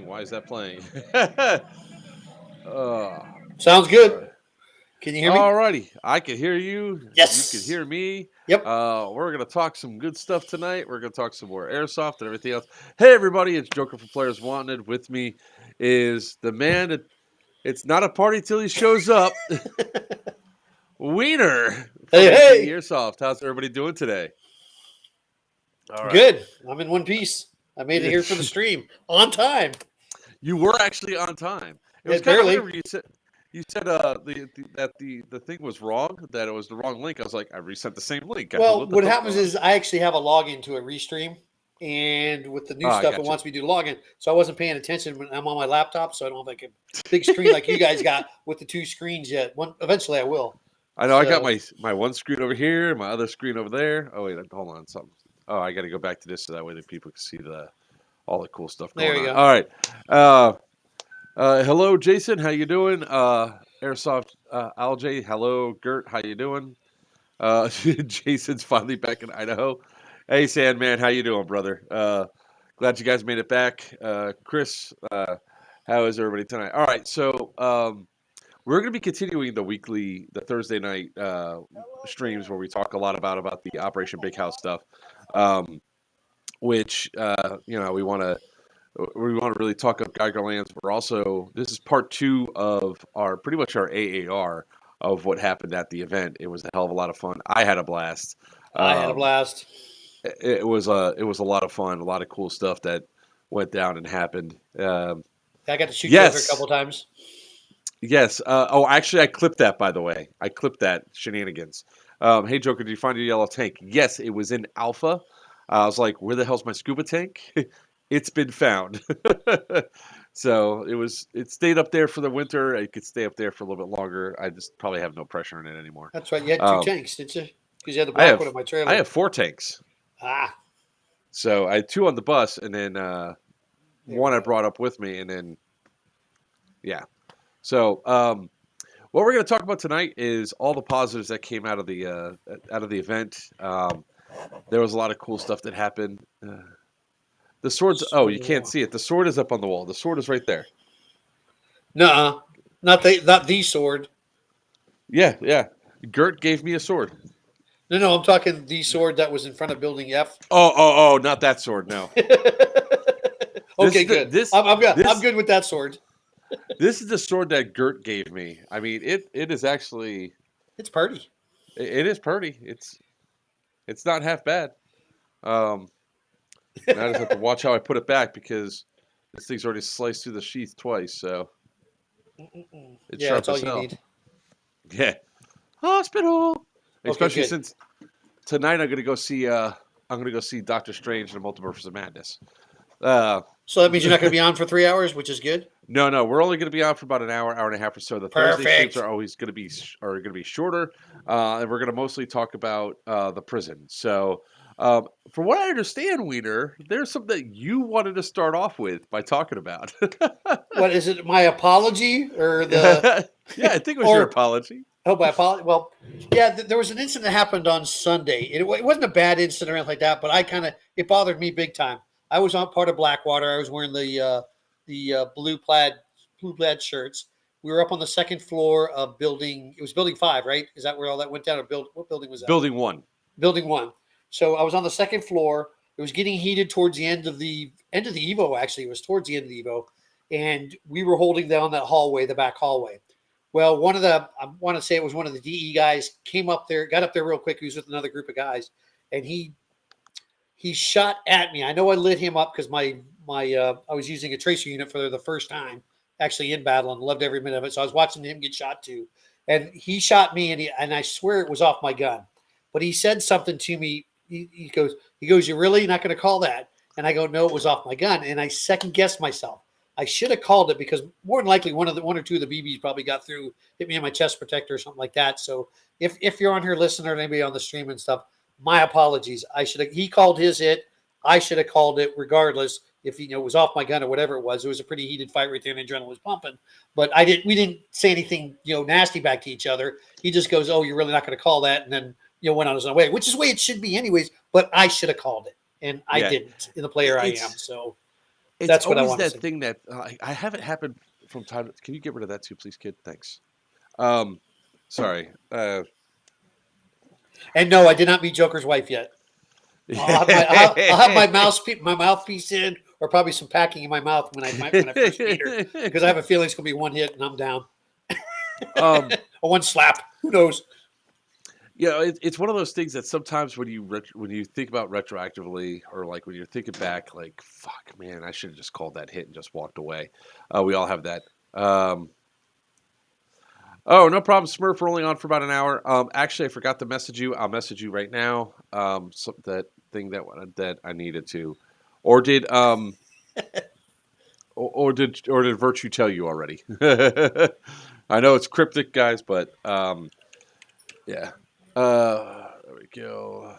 playing? Why is that playing? uh, Sounds good. Can you hear me? all righty. I can hear you. You can Yes. hear me. Yep. We're going to talk some good stuff tonight. We're going to talk some more airsoft and everything else. Hey, everybody. It's Joker for Players Wanted. With me is the man that it's not a party till he shows up. Wiener from Hey, ATE hey. Airsoft. How's everybody doing today? All right. Good. I'm in one piece. I made it here for the stream on time. You were actually on time. It was Yeah, kind of barely. weird. You said that the thing was wrong, that it was the wrong link. I was like, I resent the same link. Well, What the what hell's happens going on? is I actually have a login to a restream, and with the Oh, new I stuff, it got you. wants me to do login. So I wasn't paying attention when I'm on my laptop, so I don't have like a big screen like you guys got with the two screens yet. One eventually I will. I know I got So my one screen over here, my other screen over there. Oh wait, hold on, something. Oh, I got to go back to this so that way that people can see all the cool stuff there going you on. go. All right. Uh, hello, Jason. How you doing? Airsoft Alj. Hello, Gert. How you doing? Jason's finally back in Idaho. Hey, Sandman. How you doing, brother? Glad you guys made it back. Chris, how is everybody tonight? All right, so we're going to be continuing the Thursday night streams where we talk a lot about the Operation Big House stuff, um, which we want to really talk up Geiger Lands. We're also this is part two of our pretty much our AAR of what happened at the event. It was a hell of a lot of fun. I had a blast. I had a Um, blast. it was a lot of fun, a lot of cool stuff that went down and happened. I got to shoot Joker a Yes, couple times. yes. Actually, I clipped that, by the way. I clipped that shenanigans. Hey, Joker, did you find your yellow tank? Yes, it was in Alpha. I was like, where the hell's my scuba tank? It's been found. So it stayed up there for the winter. It could stay up there for a little bit longer. I just probably have no pressure in it anymore. That's right. You had two Um, tanks, didn't you? Because you had the I black one have in my I trailer. have four tanks. Ah, So I had two on the bus, and then there we one I go. brought up with me, and then yeah. So what we're going to talk about tonight is all the positives that came out of the event. There was a lot of cool stuff that happened. The sword's you can't So, see it. The sword is up on the wall. The sword is right there. nuh-uh. Not the sword. Yeah, yeah. Gert gave me a sword. No, I'm talking the sword that was in front of Building F. Oh, not that sword. No. This Okay, is the good. this I'm this good with that sword. this is the sword that Gert gave me. I mean, it is actually It's party. it is pretty. It's not half bad. Um, now I just have to watch how I put it back because this thing's already sliced through the sheath twice, so it's Yeah, sharp that's all as you hell. need. Yeah, hospital. Okay, Especially good. since tonight I'm gonna go see Doctor Strange and the Multiverse of Madness. Uh, So that means you're not going to be on for 3 hours, which is good. no, we're only going to be on for about an hour, hour and a half or so. The Thursday streams Perfect. are always going to be shorter, and we're going to mostly talk about the prison. So, from what I understand, Wiener, there's something that you wanted to start off with by talking about. What is it? My apology or the Yeah, I think it was your or apology. oh, my apology. Well, yeah, there was an incident that happened on Sunday. It wasn't a bad incident or anything like that, but it bothered me big time. I was on part of Blackwater. I was wearing the blue plaid shirts. We were up on the second floor of building. It was building 5, right? Is that where all that went down? Or what building was that? Building one. Building 1. So I was on the second floor. It was getting heated towards the end of the Evo. Actually, it was towards the end of the Evo, and we were holding down that hallway, the back hallway. Well, I want to say it was one of the DE guys came up there, got up there real quick. He was with another group of guys, and he shot at me. I know I lit him up because my I was using a tracer unit for the first time actually in battle and loved every minute of it. So I was watching him get shot too, and he shot me, and I swear it was off my gun, but he said something to me. He goes, "You're really not going to call that?" And I go, "No, it was off my gun." And I second guessed myself. I should have called it because more than likely one or two of the BBs probably got through, hit me in my chest protector or something like that. So if you're on here listening or anybody on the stream and stuff, my apologies. He called his hit. I should have called it regardless if it was off my gun or whatever it was. It was a pretty heated fight right there and the adrenaline was pumping. But we didn't say anything, nasty back to each other. He just goes, "Oh, you're really not going to call that," and then went on his own way, which is the way it should be anyways. But I should have called it, and I Yeah, didn't in the player I am. it's So It's That's what I always want to that see. thing that I have it happen from time. Can you get rid of that too, please, kid? Thanks. Um, sorry. And no, I did not meet Joker's wife yet. I'll have my my mouthpiece in, or probably some packing in my mouth when I first meet her, because I have a feeling it's gonna be one hit and I'm down, um, or one slap. Who knows? it's one of those things that sometimes when when you think about retroactively, or like when you're thinking back, like fuck, man, I should have just called that hit and just walked away. We all have that. Oh, no problem, Smurf. We're only on for about an hour. Actually, I forgot to message you. I'll message you right now. That thing that I needed to, or did or did Virtue tell you already? I know it's cryptic, guys, but yeah. There we go.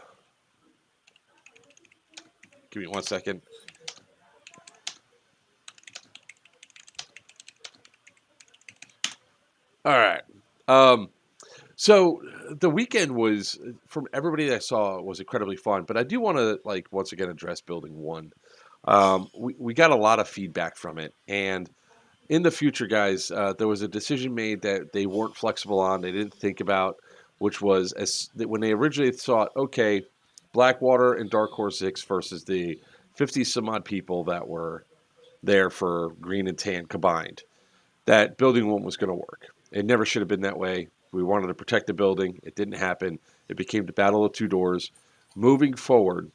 Give me 1 second. All right. Um, so the weekend was, from everybody that I saw, was incredibly fun. But I do want to like once again address Building One. We got a lot of feedback from it, and in the future, guys, there was a decision made that they weren't flexible on. They didn't think about, which was as when they originally thought, okay, Blackwater and Dark Horse Six versus the 50 some odd people that were there for Green and Tan combined. That Building One was going to work. It never should have been that way. We wanted to protect the building. It didn't happen. It became the Battle of Two Doors. Moving forward,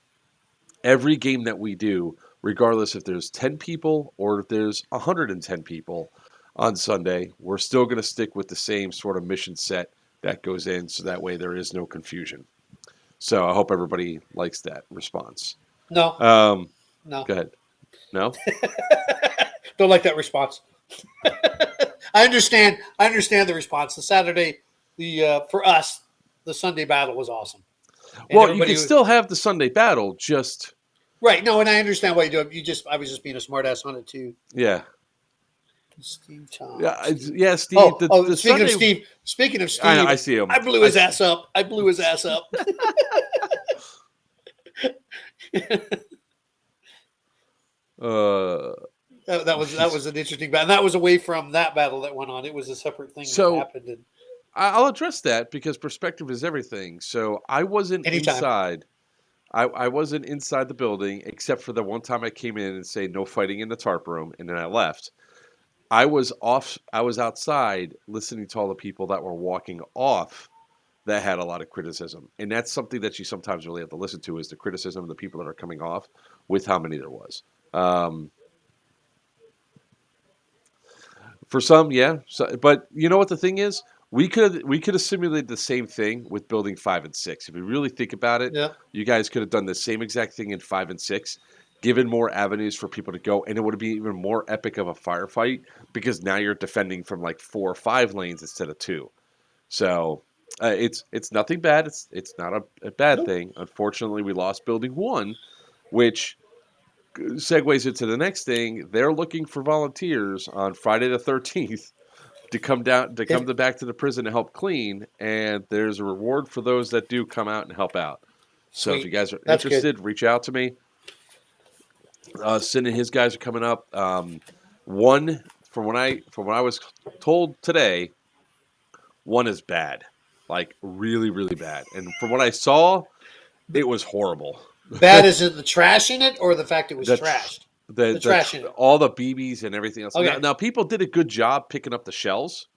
every game that we do, regardless if there's 10 people or if there's 110 people on Sunday, we're still going to stick with the same sort of mission set that goes in so that way there is no confusion. So I hope everybody likes that response. No, Um, no, Go ahead. No? don't like that response. I understand. I understand the response. The Saturday, the for us, the Sunday battle was awesome, and Well, you everybody can was still have the Sunday battle, just, right. No, and I understand why you do it. I was just being a smartass on it too. yeah. Steve Tom. Yeah, Steve. yeah, Steve. Oh, The oh. the Speaking of Sunday, Steve. Speaking of I know, Steve, I see him. I blew his ass up. I blew his ass up. Uh, That was an interesting battle. That was away from that battle that went on. It was a separate thing that so happened. And I'll address that because perspective is everything. So I wasn't anytime. inside. I wasn't inside the building except for the one time I came in and say no fighting in the tarp room, and then I left. I was off. I was outside listening to all the people that were walking off that had a lot of criticism, and that's something that you sometimes really have to listen to is the criticism of the people that are coming off with how many there was. Um, For some, yeah. So, but you know what the thing is? We could have simulated the same thing with building 5 and 6. If you really think about it, Yeah. you guys could have done the same exact thing in 5 and 6, given more avenues for people to go, and it would have been even more epic of a firefight because now you're defending from like 4 or 5 lanes instead of two. So it's nothing bad. It's not a bad Nope. thing. Unfortunately, we lost building one, which segues into the next thing. They're looking for volunteers on Friday the 13th to come down to come If, to back to the prison to help clean, and there's a reward for those that do come out and help out. So if you sweet. guys are That's good. interested, reach out to me. Sin and his guys are coming up. One from what I was told today, one is bad, like really really bad, and from what I saw, it was horrible. Bad is it the trash in it or the fact it was the tr- trashed? the The trash in it. all the BBs and everything else. Now, Okay. now people did a good job picking up the shells,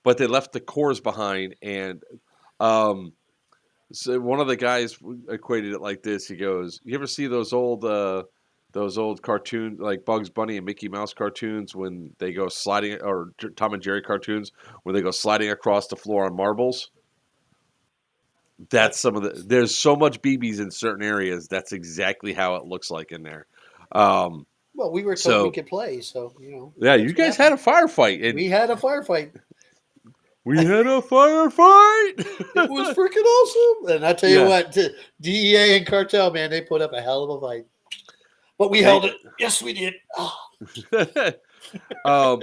but they left the cores behind. And um, so one of the guys equated it like this. He goes, "You ever see those old cartoons like Bugs Bunny and Mickey Mouse cartoons when they go sliding, or Tom and Jerry cartoons when they go sliding across the floor on marbles?" That's What? some of the. There's so much BBs in certain areas. That's exactly how it looks like in there. Um, Well, we were told we so could play, so yeah, you that's what guys had happened. a firefight, and We had a firefight. we had a firefight. It was freaking awesome. And I tell you Yeah, what, DEA and cartel, man, they put up a hell of a fight. But we held they. it. Yes, we did. Oh, um,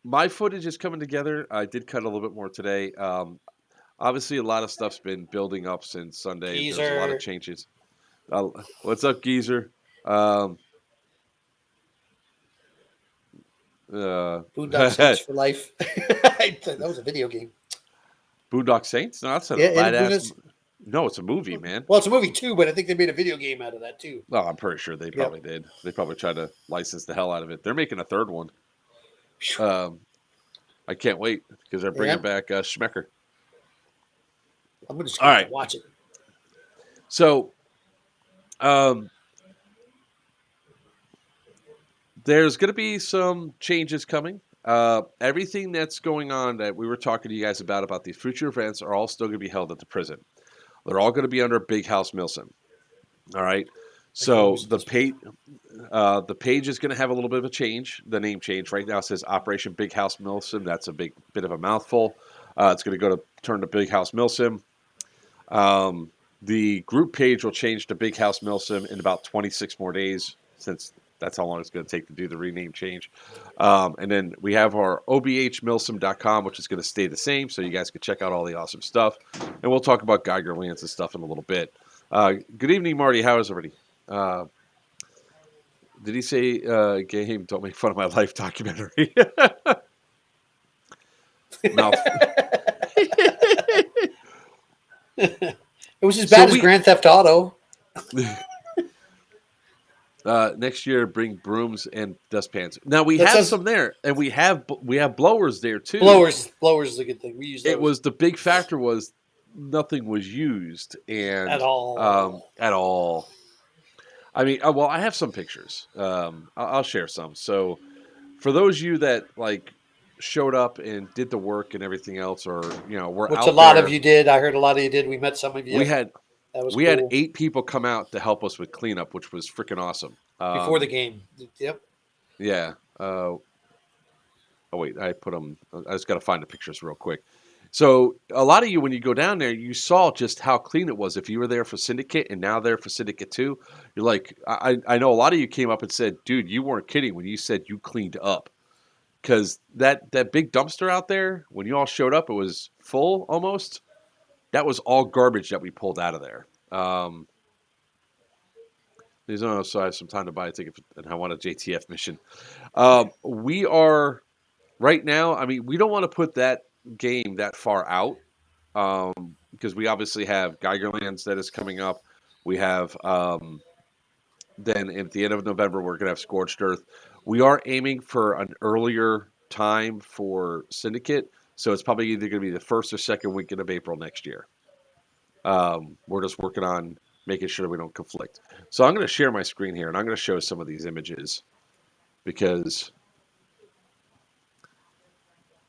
my footage is coming together. I did cut a little bit more today. Obviously, a lot of stuff's been building up since Sunday. There's a lot of geezer. changes. What's up, geezer? Um, Boondock Saints for life. That was a video game. Boondock Saints? No, that's a Yeah, and badass. No, it's a movie, man. Well, it's a movie too, but I think they made a video game out of that too. No, I'm pretty sure they Yep. probably did. They probably tried to license the hell out of it. They're making a third one. I can't wait because they're bringing back Schmecker. I'm just All going right. to watch it. So, there's going to be some changes coming. Everything that's going on that we were talking to you guys about these future events are all still going to be held at the prison. They're all going to be under Big House Milsim. All right. So the page is going to have a little bit of a change. The name change right now says Operation Big House Milsim. That's a bit of a mouthful. It's going to turn to Big House Milsim. The group page will change to Big House Milsim in about 26 more days, since that's how long it's going to take to do the rename change. And then we have our obhmilsim.com, which is going to stay the same, so you guys can check out all the awesome stuff. And we'll talk about Geiger Lands and stuff in a little bit. Good evening, Marty. How is everybody? Did he say, game, don't make fun of my life documentary? Mouth. It was as bad as Grand Theft Auto. Next year, bring brooms and dustpans. Now we have some there, and we have blowers there too. Blowers is a good thing. We use those. It was the big factor was nothing was used and at all. At all. I mean, well, I have some pictures. I'll share some. So, for those of you that showed up and did the work and everything else, or were which out a lot there, of you did. I heard a lot of you did. We met some of you. We had cool. 8 people come out to help us with cleanup, which was freaking awesome. Before the game. Yep. Yeah. Oh wait, I put them. I just got to find the pictures real quick. So a lot of you, when you go down there, you saw just how clean it was. If you were there for Syndicate and now there for Syndicate 2, you're like, I know a lot of you came up and said, dude, you weren't kidding when you said you cleaned up. Because that big dumpster out there, when you all showed up, it was full almost. That was all garbage that we pulled out of there. So I have some time to buy a ticket, and I want a JTF mission. We are, right now, I mean, we don't want to put that game that far out because we obviously have Geigerlands that is coming up. We have, then at the end of November, we're going to have Scorched Earth. We are aiming for an earlier time for Syndicate, so it's probably either going to be the first or second weekend of April next year. We're just working on making sure we don't conflict. So I'm going to share my screen here, and I'm going to show some of these images because,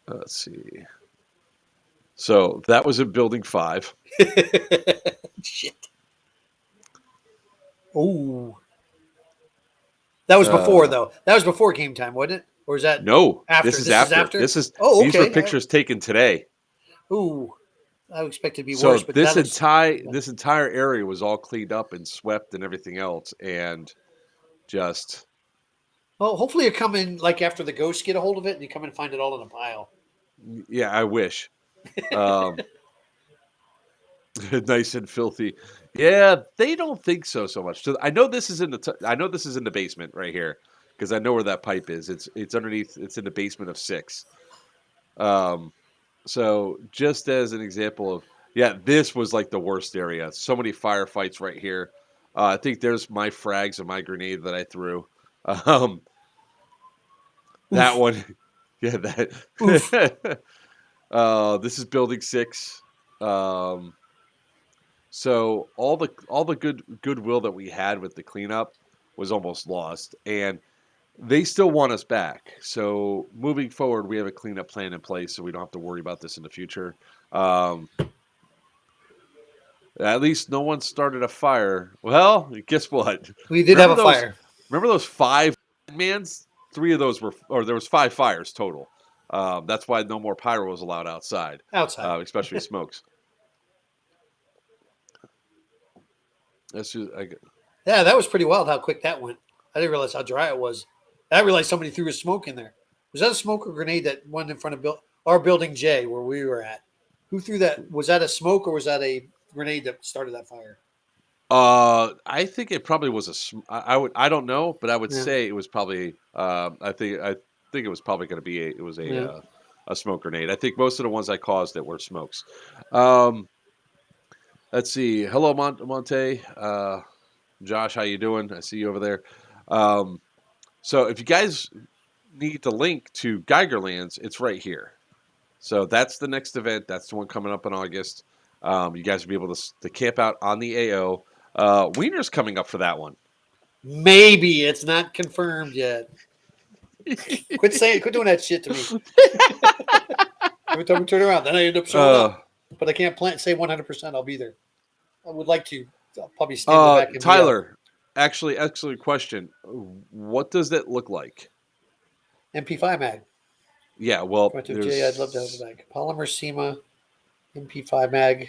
let's see. So that was in Building 5. Shit. Oh. That was before, though. That was before game time, wasn't it? Or is that no? After? This is after. These were pictures taken today. Ooh. I expect it to be so worse. But this entire area was all cleaned up and swept and everything else, and just. Well, hopefully you come in after the ghosts get a hold of it, and you come and find it all in a pile. Yeah, I wish. Nice and filthy. Yeah, they don't think so much. So I know this is in the basement right here because I know where that pipe is. It's underneath. It's in the basement of 6. So just as an example of, this was like the worst area. So many firefights right here. I think there's my frags and my grenade that I threw. That one. Yeah, that. This is Building 6. So all the goodwill that we had with the cleanup was almost lost, and they still want us back. So moving forward, we have a cleanup plan in place, so we don't have to worry about this in the future. At least no one started a fire. Well, guess what? We did have a fire. Remember those 5 mans? 3 of those there was 5 fires total. That's why no more pyro was allowed outside. Especially smokes. Yeah, that was pretty wild how quick that went. I didn't realize how dry it was. I realized somebody threw a smoke in there. Was that a smoke or grenade that went in front of our Building J where we were at? Who threw that? Was that a smoke or was that a grenade that started that fire? I think it probably was I don't know, but I would say it was probably. I think it was probably going to be Yeah. A smoke grenade. I think most of the ones I caused that were smokes. Let's see. Hello, Monte. Josh, how you doing? I see you over there. So if you guys need the link to Geigerlands, it's right here. So that's the next event. That's the one coming up in August. You guys will be able to camp out on the AO. Wiener's coming up for that one. Maybe it's not confirmed yet. Quit doing that shit to me. Every time we turn around, then I end up showing up. But I can't say 100% I'll be there. I would like to. I'll probably stand in the back and Tyler, actually, excellent question. What does that look like? MP5 mag. Yeah, well, Jay, I'd love to have the mag. Polymer SEMA, MP5 mag.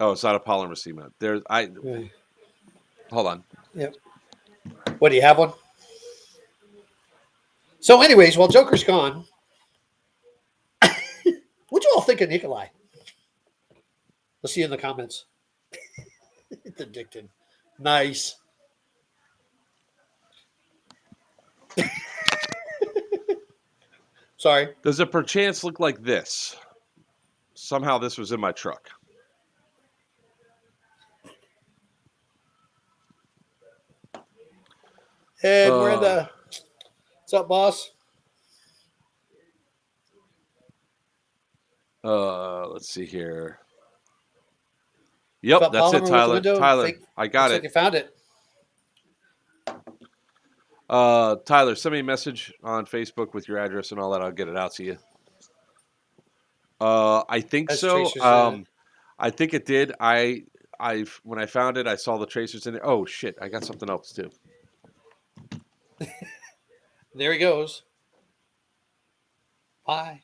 Oh, it's not a polymer SEMA. Hold on. Yep. What, do you have one? So, anyways, while Joker's gone, what'd you all think of Nikolai? Let's see you in the comments. It's addicted. Nice. Sorry. Does it perchance look like this? Somehow this was in my truck. And what's up, boss? Let's see here. Yep, that's it, Tyler. Tyler, I got it. Like you found it. Tyler, send me a message on Facebook with your address and all that. I'll get it out to you. I think so. I think it did. When I found it, I saw the tracers in there. Oh shit! I got something else too. There he goes. Bye.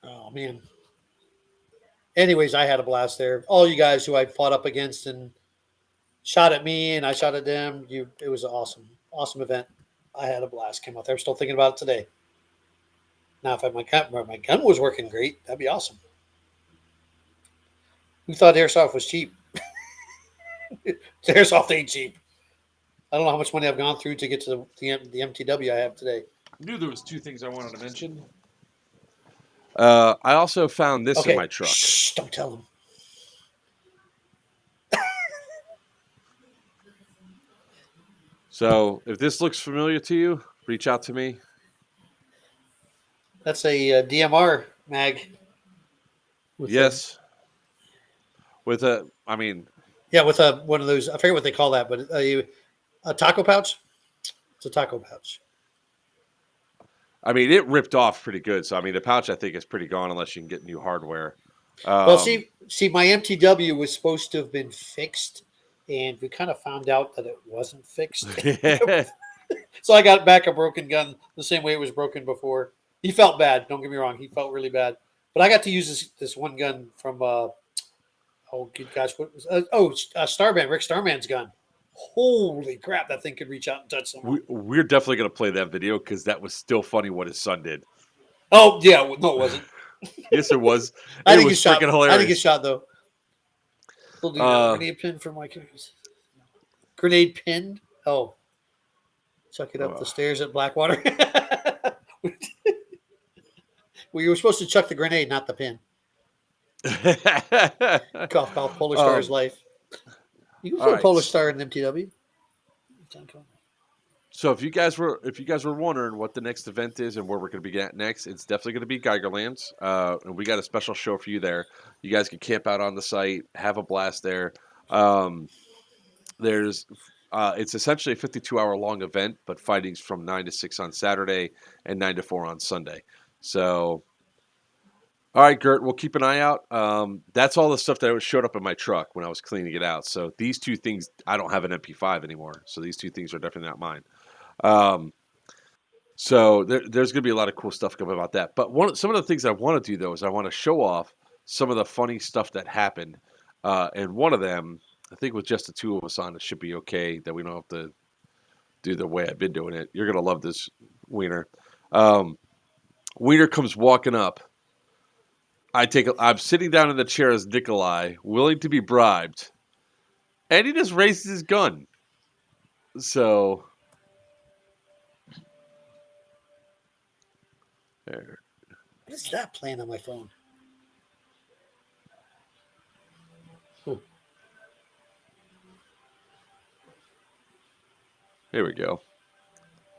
Oh man. Anyways, I had a blast there. All you guys who I fought up against and shot at me and I shot at them, it was an awesome event. I had a blast. Came out there. I'm still thinking about it today. Now, if my gun was working great, that'd be awesome. Who thought airsoft was cheap? Airsoft ain't cheap. I don't know how much money I've gone through to get to the MTW I have today. I knew there was two things I wanted to mention. I also found this in my truck. Shh, don't tell him. So, if this looks familiar to you, reach out to me. That's a DMR mag. Yes. With one of those. I forget what they call that, but a taco pouch. It's a taco pouch. I mean, it ripped off pretty good. So, I mean, the pouch I think is pretty gone unless you can get new hardware. Well, see, my MTW was supposed to have been fixed, and we kind of found out that it wasn't fixed. So I got back a broken gun the same way it was broken before. He felt bad. Don't get me wrong. He felt really bad. But I got to use this one gun from good gosh, what was Starman, Rick Starman's gun. Holy crap, that thing could reach out and touch someone. We're definitely going to play that video because that was still funny what his son did. Oh, yeah. No, it wasn't. Yes, it was. I think he's shot. Hilarious. I think he's shot, though. Grenade pin for my characters. Grenade pinned? Oh. Chuck it up the stairs at Blackwater. Well, you were supposed to chuck the grenade, not the pin. Cough, Polar Star's life. You can put a Polar Star in MTW. So if you guys were wondering what the next event is and where we're going to be at next, it's definitely going to be Geigerlands, and we got a special show for you there. You guys can camp out on the site, have a blast there. It's essentially a 52-hour long event, but fighting's from 9 to 6 on Saturday and 9 to 4 on Sunday. So, all right, Gert, we'll keep an eye out. That's all the stuff that showed up in my truck when I was cleaning it out. So these two things, I don't have an MP5 anymore. So these two things are definitely not mine. So there's going to be a lot of cool stuff coming about that. But some of the things I want to do, though, is I want to show off some of the funny stuff that happened. And one of them, I think with just the two of us on, it should be okay that we don't have to do the way I've been doing it. You're going to love this, Wiener. Wiener comes walking up. I'm sitting down in the chair as Nikolai, willing to be bribed. And he just raises his gun. So there. What is that playing on my phone? Here we go.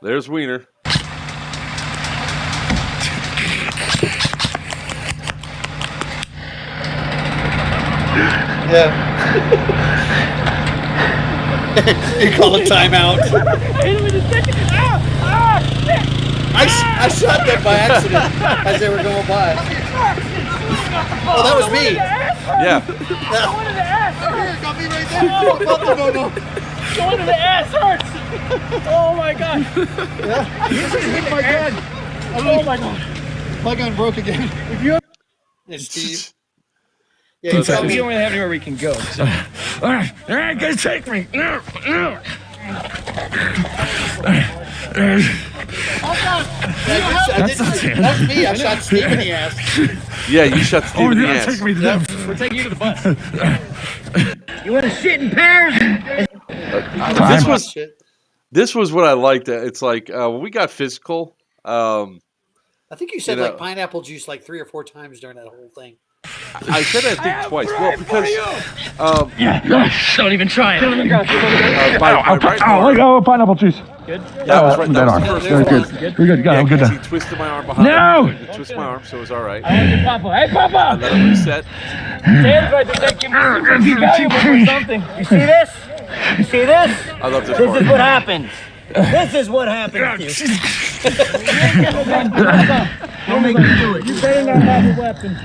There's Wiener. Yeah. You call a timeout. I shot them by accident as they were going by. Oh, that was me. Yeah. Going to the ass. Here, got me right there. No. Going to the ass hurts. Oh my god. Yeah. You just hit my gun. Oh my god. My gun broke again. If you And Steve. Yeah, you tell we me. don't really have anywhere we can go. So. They ain't gonna take me. That was me. I shot Steve in the ass. Yeah, you shot Steve in the ass. Take me to them. We're taking you to the bus. You want to shit in pairs? This was what I liked. It's like when we got physical. I think you said You know- like pineapple juice like 3 or 4 times during that whole thing. I said I think twice. Well, because Don't even try it. my right arm, pineapple juice. Good. that was right. That was the Better. first Very one. good. We're good. Yeah, I'm good 'cause now. he twisted my arm behind. No! He twisted my arm, so it was all right. I want your papa. Hey, I papa! let him reset. Dan's right there. That can be valuable for something. You see this? You see this? I love this This part. is what happens. This is what happens to you. Don't make me do it. You better not have a weapon.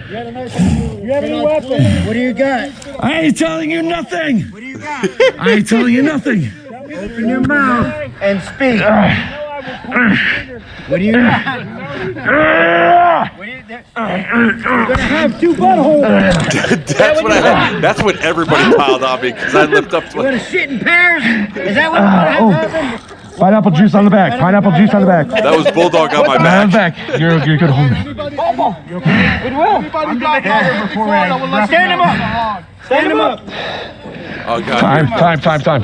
You have any weapon? What do you got? I ain't telling you nothing. What do you got? I ain't telling you nothing. Open your mouth and speak. What do you got? You're gonna have 2 buttholes. That's what I had. That's what everybody piled on me because I lived up to You it. wanna shit in pairs? Is that what happened? Pineapple juice on the back. Pineapple juice on the back. That was Bulldog on my On back. the back. You're good. Hold me. Goodwill. Stand him up. Stand him up. Oh God. Time.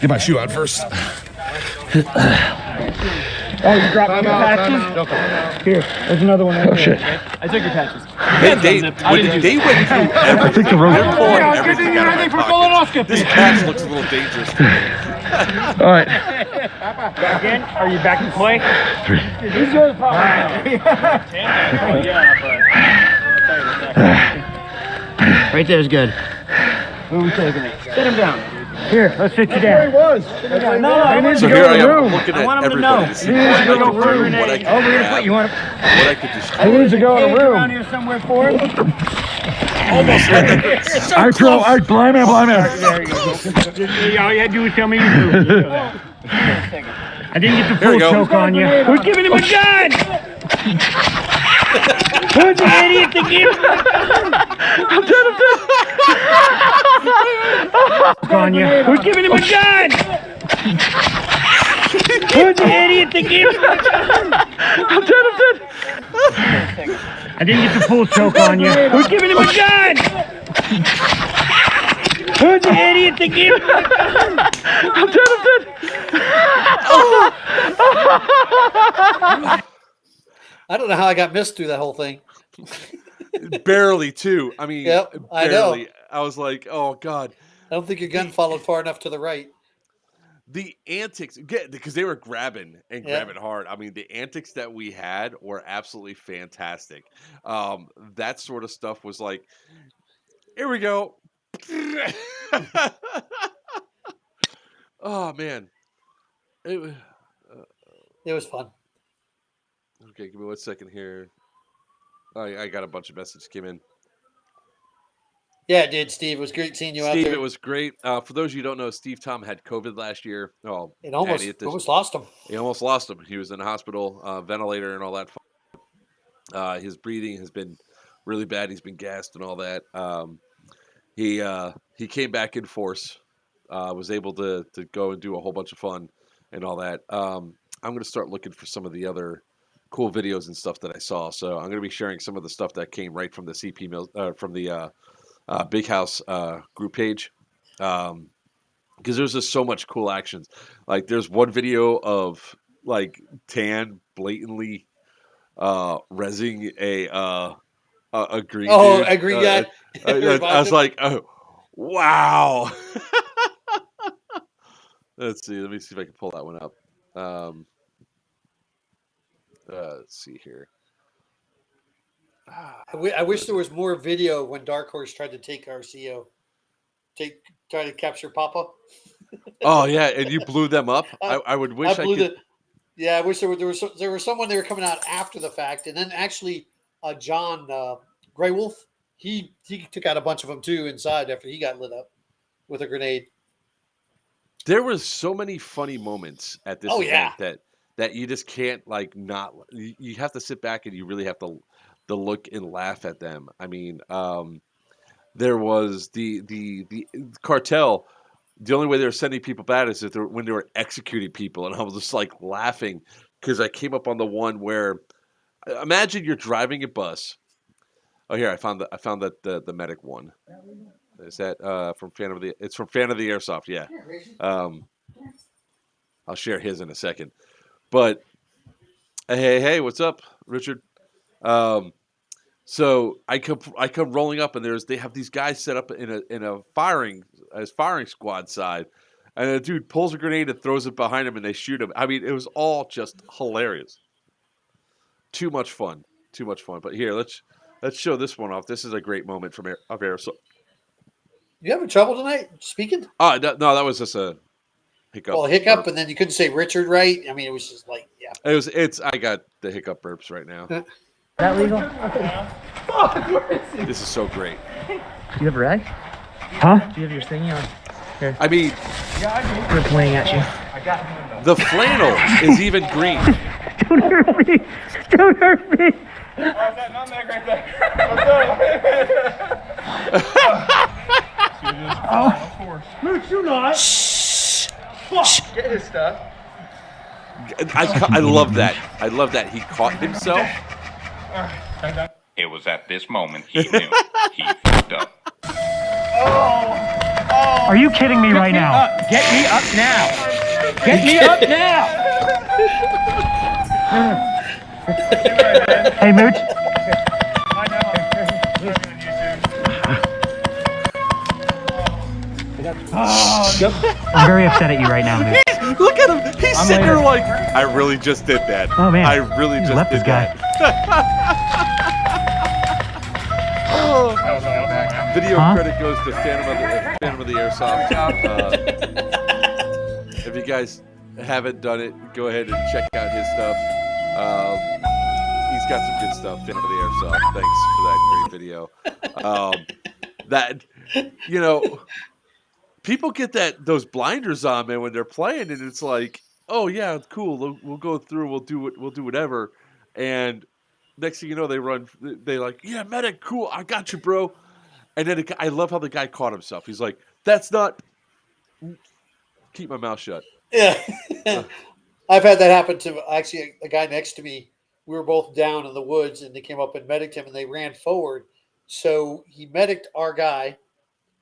Get my shoe out first. Oh, you dropped my patches? Here, there's another one. Oh shit. I took your patches. They went through everything. I think the road. They're pulling everything out of my pockets. This patch looks a little dangerous to me. All right. Back in? Are you back in play? 3. Who's yours, Papa? Right there is good. Who are we taking it? Sit him down. Here, let's sit you down. No, So here I am looking I want at him to know. everybody to see what I could do, what I could Oh, we're gonna grab, put you on. what I could He destroy. needs to go in a Around room. here somewhere for him. Almost had that. Blind man. There you go. All you had to do was tell me you do. I didn't get the Here we full go. choke on you. Who's giving him a gun? Who's the idiot to give? I'm dead. On you. Who's giving him a gun? Who's the idiot to give? I'm dead. I didn't get the full choke on you. Who's giving him a gun? Who's the idiot to give? I'm dead. I don't know how I got missed through that whole thing. Barely too. I mean, Yep, I know. barely. I was like, oh God. I don't think your gun followed far enough to the right. The antics, because they were grabbing and Yeah. grabbing hard. I mean, the antics that we had were absolutely fantastic. That sort of stuff was like, here we go. Oh man. It was fun. Okay, give me 1 second here. I got a bunch of messages came in. Yeah, it did, Steve. It was great seeing you out Steve, there. it was great. For those of you who don't know, Steve Tom had COVID last year. Oh, It almost lost him. He almost lost him. He was in the hospital, ventilator and all that. His breathing has been really bad. He's been gassed and all that. He came back in force. Was able to go and do a whole bunch of fun and all that. I'm going to start looking for some of the other cool videos and stuff that I saw. So I'm going to be sharing some of the stuff that came right from the CP from the Big House group page. Because there's just so much cool actions. Like there's one video of like Tan blatantly rezzing a green Oh, dude. agree, yeah. I Revived was him. like, oh wow. Let's see. Let me see if I can pull that one up. Let's see here. I wish there was more video when Dark Horse tried to take our CO, try to capture Papa. Oh yeah, and you blew them up. I, I would wish I blew could. the. Yeah, I wish there was someone they were coming out after the fact, and then actually John Grey Wolf he took out a bunch of them too inside after he got lit up with a grenade. There was so many funny moments at this Oh, event yeah. that you just can't like not. You have to sit back and you really have to look and laugh at them. I mean, there was the cartel. The only way they were sending people back is if when they were executing people, and I was just like laughing because I came up on the one where imagine you're driving a bus. Oh, here I found the medic one. Is that from Fan of the? It's from Fan of the Airsoft. Yeah. I'll share his in a second. But hey, what's up, Richard? So I come rolling up, and they have these guys set up in a firing squad side, and a dude pulls a grenade and throws it behind him, and they shoot him. I mean, it was all just hilarious. Too much fun. But here, let's show this one off. This is a great moment from Airsoft. You having trouble tonight speaking? Oh no, that was just a hiccup. Well, a hiccup, and then you couldn't say Richard right. I mean, it was just like, yeah. It's I got the hiccup burps right now. Is that legal? This is so great. Do you have a rag? Huh? Do you have your thingy on? Here. I mean, We're pointing at you. the flannel is even green. Don't hurt me. Don't hurt me. Oh, is that not Meg right there? Of course. Mooch, you not. Get his stuff. I love that. I love that he caught himself. It was at this moment he knew he fucked up. Are you kidding me right now? Get me up now. Get me up now. Hey, Mooch. I know. I'm very upset at you right now, Mooch. Look at him. He's sitting there like, I really just did that. Oh, man. I really He's just left did this guy. that. Video credit goes to Phantom of the Airsoft. If you guys haven't done it, go ahead and check out his stuff. He's got some good stuff. Phantom of the Airsoft. Thanks for that great video. That people get those blinders on, man, when they're playing, and it's like, oh yeah, it's cool. We'll go through. We'll do whatever. And next thing you know, they like, yeah, medic, cool. I got you, bro. And then I love how the guy caught himself. He's like, that's not. Keep my mouth shut. Yeah. I've had that happen to actually a guy next to me. We were both down in the woods, and they came up and mediced him, and they ran forward. So he mediced our guy.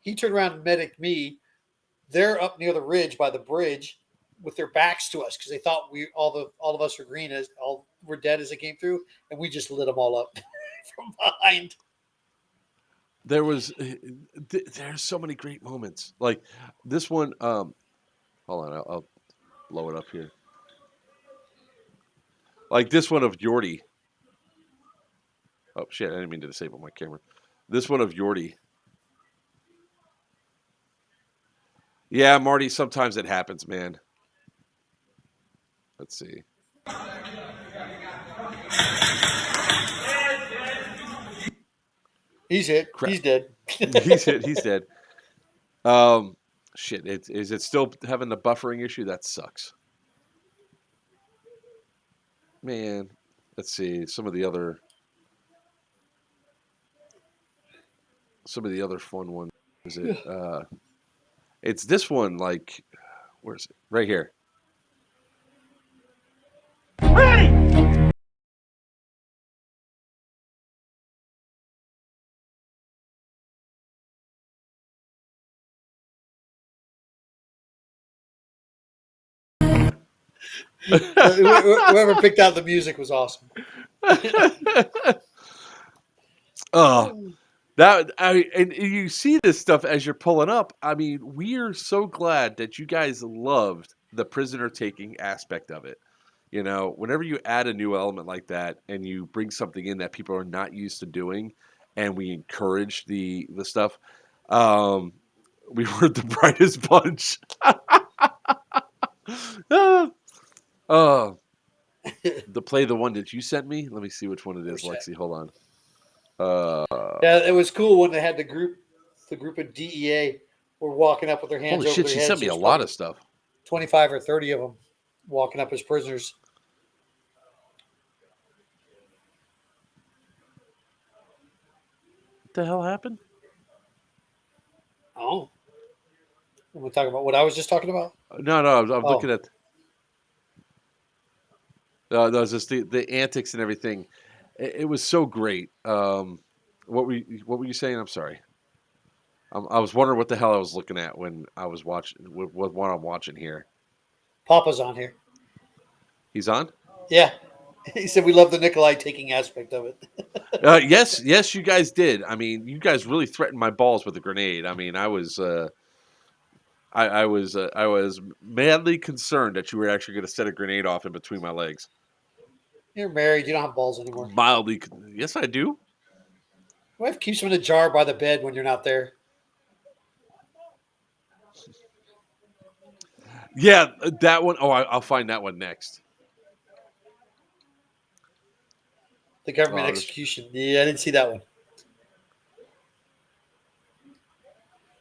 He turned around and mediced me. They're up near the ridge by the bridge with their backs to us because they thought all of us were green, as all were dead as they came through, and we just lit them all up from behind. There's so many great moments. Like this one. Hold on, I'll blow it up here. Like this one of Yorty. Oh shit! I didn't mean to disable my camera. This one of Yorty. Yeah, Marty. Sometimes it happens, man. Let's see. He's hit. Crap. He's dead. He's hit. He's dead. Shit. Is it still having the buffering issue? That sucks. Man, let's see some of the other fun ones. Is it? It's this one. Like, where is it? Right here. Whoever picked out the music was awesome. And you see this stuff as you're pulling up. I mean, we are so glad that you guys loved the prisoner taking aspect of it. You know, whenever you add a new element like that and you bring something in that people are not used to doing, and we encourage the stuff, we were the brightest bunch. To play the one that you sent me. Let me see which one it is, Lexi. Hold on. Yeah, it was cool when they had the group of DEA were walking up with their hands Holy over shit, their she heads. sent me a There's lot probably of stuff. 25 or 30 of them walking up as prisoners. What the hell happened? Oh. We're talking about what I was just talking about? No, I'm looking at. No, it's just the antics and everything. It was so great. What were you saying? I'm sorry. I was wondering what the hell I was looking at when I was watching what I'm watching here. Papa's on here. He's on? Yeah. He said we love the Nikolai taking aspect of it. Yes, you guys did. I mean, you guys really threatened my balls with a grenade. I mean, I was madly concerned that you were actually going to set a grenade off in between my legs. You're married. You don't have balls anymore. Yes, I do. Wife keeps them in a jar by the bed when you're not there. Yeah, that one. Oh, I'll find that one next. The government execution. Yeah, I didn't see that one.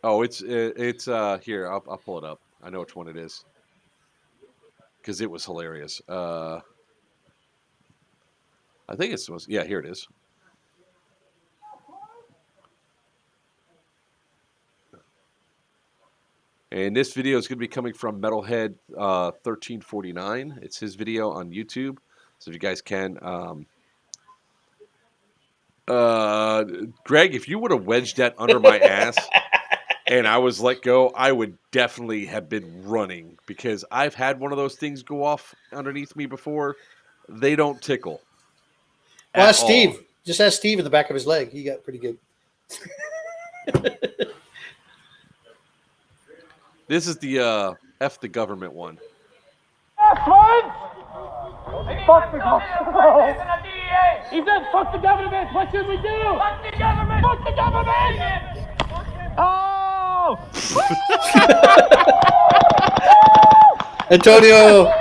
Oh, it's here. I'll pull it up. I know which one it is because it was hilarious. I think it's supposed. Yeah, here it is. And this video is going to be coming from Metalhead 1349. It's his video on YouTube. So if you guys can, Greg, if you would have wedged that under my ass and I was let go, I would definitely have been running because I've had one of those things go off underneath me before. They don't tickle. Well, ask Steve. Just ask Steve in the back of his leg. He got pretty good. This is the F the government one. Fuck the government! He said, fuck the government! What should we do? Fuck the government! Fuck the government! Oh! Antonio!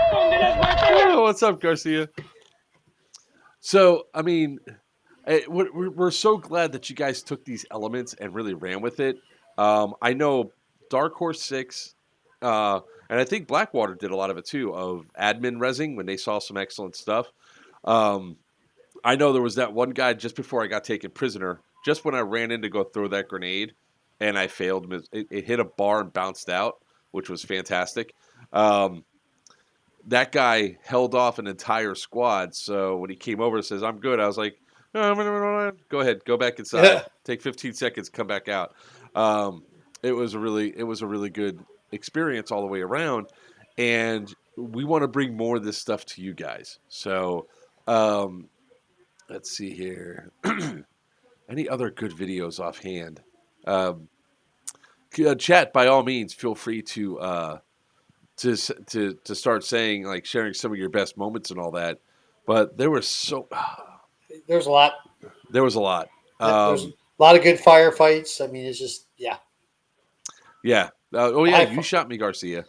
Oh, what's up, Garcia? So, I mean, we're so glad that you guys took these elements and really ran with it. I know Dark Horse 6, and I think Blackwater did a lot of it too, of admin resing when they saw some excellent stuff. I know there was that one guy just before I got taken prisoner, just when I ran in to go throw that grenade, and I failed. It hit a bar and bounced out, which was fantastic. That guy held off an entire squad, so when he came over and says, "I'm good," I was like, "No, go ahead, go back inside. Yeah. Take 15 seconds, come back out." It was a really good experience all the way around, and we want to bring more of this stuff to you guys. So, let's see here. Any other good videos offhand? Chat, by all means, feel free to start saying, like, sharing some of your best moments and all that. But there was There's a lot. There was a lot. There's a lot of good firefights. I mean, it's just, yeah. Yeah. You shot me, Garcia.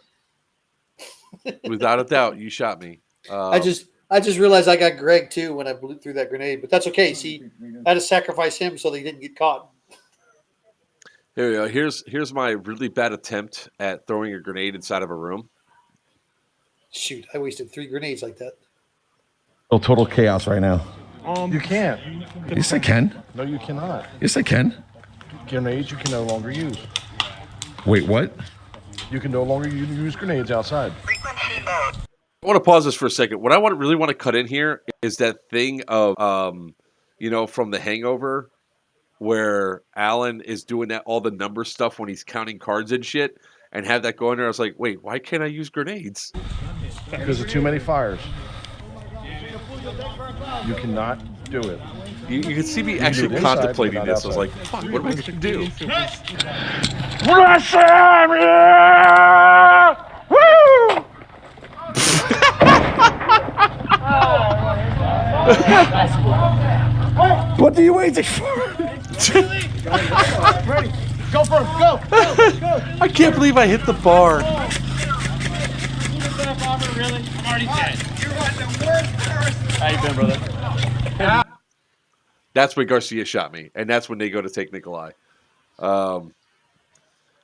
Without a doubt, you shot me. I just realized I got Greg too when I blew through that grenade, but that's okay. See, I had to sacrifice him so they didn't get caught. Here we go. Here's my really bad attempt at throwing a grenade inside of a room. Shoot, I wasted 3 grenades like that. Total chaos right now. You can't. Yes, I can. No, you cannot. Yes, I can. Grenades you can no longer use. Wait, what? You can no longer use grenades outside. I want to pause this for a second. What I really want to cut in here is that thing of, from The Hangover, where Alan is doing all the number stuff when he's counting cards and shit, and have that go in there. I was like, wait, why can't I use grenades? because of too many fires. You cannot do it. You can see me can do actually it inside, contemplating but not this. I was like, outside. fuck, what am I going to do? Woo! What are you waiting for? Ready? Go for him. Go. I can't believe I hit the bar. Really? I'm already dead. How you been, brother? That's when Garcia shot me, and that's when they go to take Nikolai.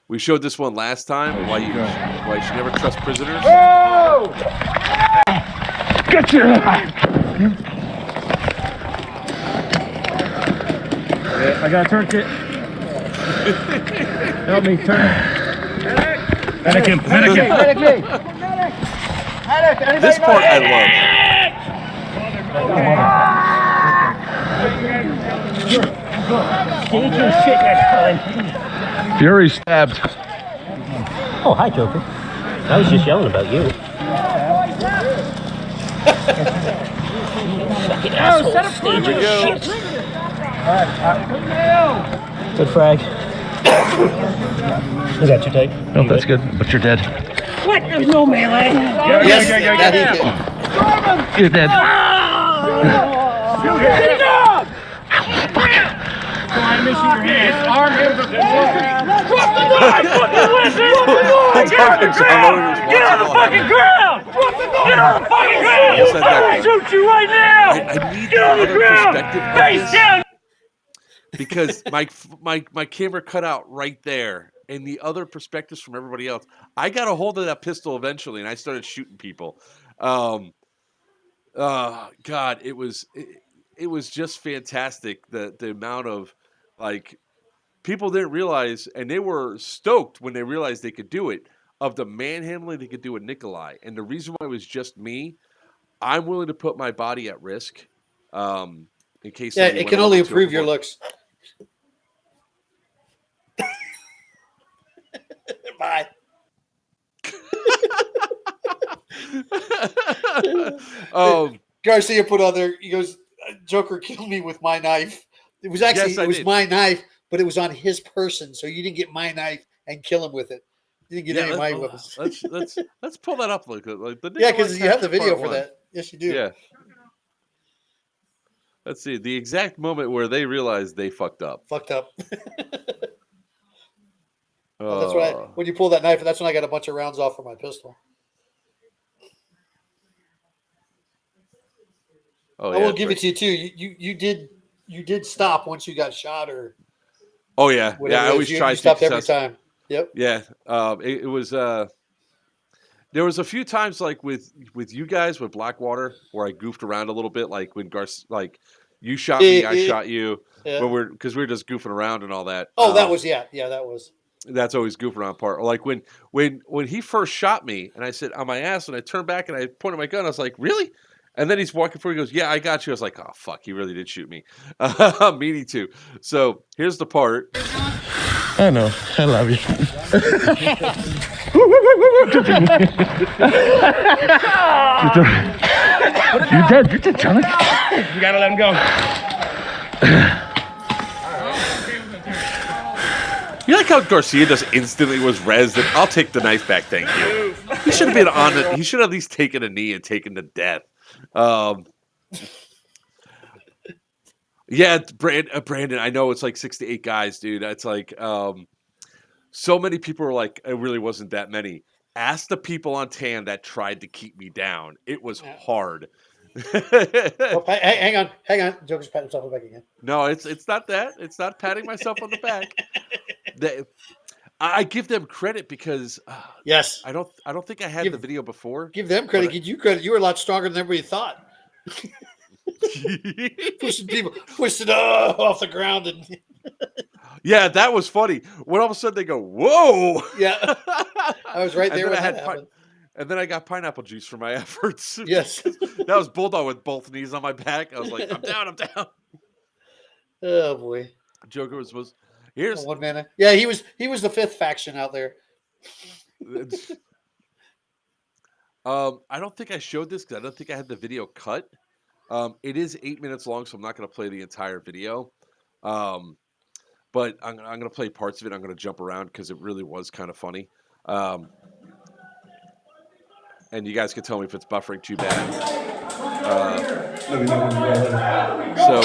We showed this one last time. Why you should never trust prisoners. Whoa! Get your I got a tourniquet. Help me, turn it. Medic him. Medic me. This part I love. Get your shit next time. Fury stabbed. Oh, hi, Joker. I was just yelling about you. Fucking asshole. Stage your shit. Good frag. Is that too tight? No, that's good. But you're dead. What? There's no melee. Yes, that he did. You're dead. I'm missing your hand. Arm him. Drop the knife! Fucking listen! Get on the ground! Get on the fucking ground! Get on the fucking ground! I'll shoot you right now! I need Get on the other ground! perspective of Face this down! because my camera cut out right there, and the other perspectives from everybody else. I got a hold of that pistol eventually, and I started shooting people. God, it was just fantastic. The amount of like people didn't realize, and they were stoked when they realized they could do it. Of the manhandling they could do with Nikolai, and the reason why it was just me, I'm willing to put my body at risk, in case. Yeah, somebody it went can a only little too improve your overboard. looks. Bye. Garcia put on there. He goes, "Joker killed me with my knife." It was actually Yes, I did. my knife, but it was on his person, so you didn't get my knife and kill him with it. You didn't get any of my weapons. Let's pull that up like the Yeah, Nikolai because you have the capture video part for one. that. Yes, you do. Yeah. Let's see the exact moment where they realized they fucked up. Fucked up. Well, that's right. When you pull that knife, that's when I got a bunch of rounds off for my pistol. Oh, I yeah, will give it to you too. You did stop once you got shot or. Oh yeah, whatever yeah. I it is. always You tried to stopped every because time. Yep. yeah, it was. There was a few times like with you guys with Blackwater where I goofed around a little bit, like when like you shot me, I shot you, Yeah. when because we were just goofing around and all that. Oh, that was that was. That's always goofing around part. Or like when he first shot me and I said on my ass and I turned back and I pointed my gun, I was like, really? And then he's walking forward. He goes, "Yeah, I got you." I was like, "Oh fuck, he really did shoot me." Meaning to. So here's the part. I know. I love you. You dead. You dead, Johnny. You gotta let him go. You like how Garcia just instantly was rezzed and I'll take the knife back, thank you. He should have been on it. He should have at least taken a knee and taken the death. Yeah, Brandon, I know it's like 6 to 8 guys, dude. It's like so many people were like, it really wasn't that many. Ask the people on TAN that tried to keep me down. It was hard. Oh, hang on. Joker's patting himself on the back again. No, it's not that. It's not patting myself on the back. I give them credit because yes, I don't think I had the video before. Give them credit. Give you credit. You were a lot stronger than everybody thought. Pushed it off the ground and. Yeah, that was funny. When all of a sudden they go, "Whoa!" Yeah, I was right there when that happened. And then I got pineapple juice for my efforts. Yes, that was Bulldog with both knees on my back. I was like, "I'm down, I'm down." Oh boy, Joker was here's one man. Yeah, he was the fifth faction out there. I don't think I showed this because I don't think I had the video cut. It is 8 minutes long, so I'm not going to play the entire video. But I'm going to play parts of it. I'm going to jump around because it really was kind of funny. And you guys can tell me if it's buffering too bad. So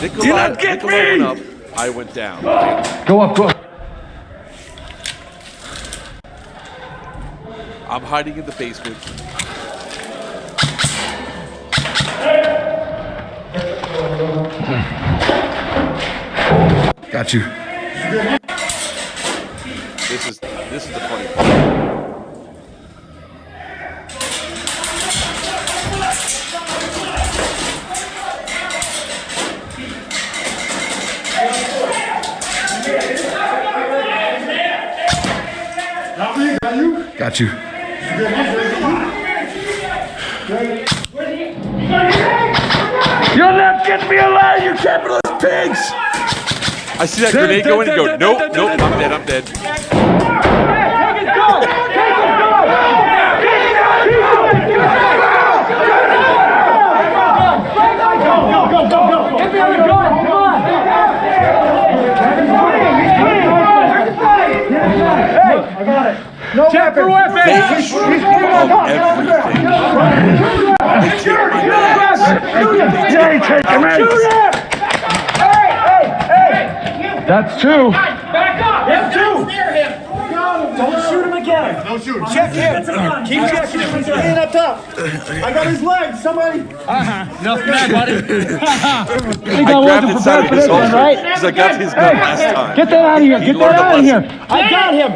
Nicola went up. I went down. Right? Go up, go up. I'm hiding in the basement. Got you. This is the funny part. Got you. You'll not get me alive, you capitalist pigs! I see that grenade go in and go, nope, I'm dead. Check for weapons! Of everything. That's two. Back up! That's two! Don't shoot him again! Don't shoot. Check him. Keep checking him. Hand up top. I got his legs. Somebody. Enough bad, buddy. I grabbed inside of his holster because I got his gun last time. Get that out of here! Get that out of here! I got him!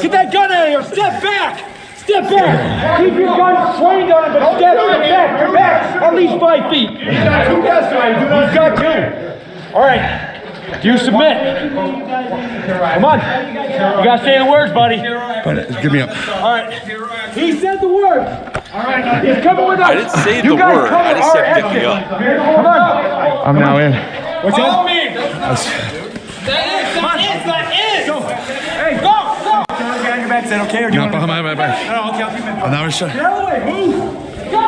Get that gun out of here! Step back! Step back! Keep your gun swinged on, but step back! You're back! At least 5 feet! He's got two guys tonight. He's got two! Alright. You submit. Come on. You gotta say the words, buddy. Give me up. Alright. He said the words! Alright, he's coming with us! I didn't say the word, I just said pick me up. Come on! I'm now in. What's that? That is! Go! Hey, go! Behind your back, is that okay? Or do you Not behind my back. No, okay, I'll keep it. I'm now shut. Get out of the way, move! Go!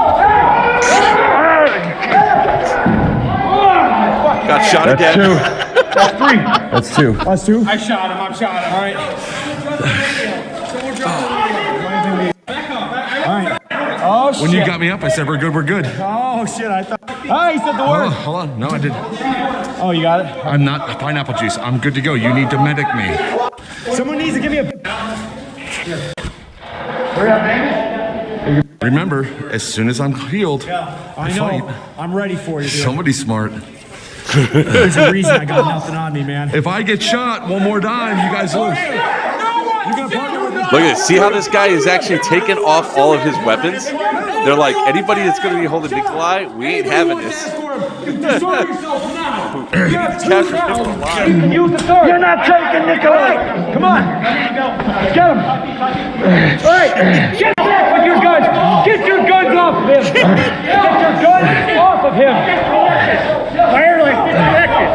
Got shot That's again. two. That's 3. That's two. That's 2. I shot him, All right. Alright. Oh, shit. When you got me up, I said, we're good. Oh, shit, I thought. Ah, he said the word. Hold on. No, I didn't. Oh, you got it? I'm not pineapple juice. I'm good to go. You need to medic me. Someone needs to give me a. Remember, as soon as I'm healed, I know. fight. I'm ready for you, dude. Somebody's smart. There's a reason I got nothing on me, man. If I get shot one more time, you guys lose. You gonna partner with me? Look at this. See how this guy is actually taking off all of his weapons? They're like, anybody that's going to be holding Nikolai, we ain't having this. Captured him alive. You're not taking Nikolai. Come on. Get him. All right. Get off with your guns. Get your guns off of him. Get your guns off of him. Wireless disconnected.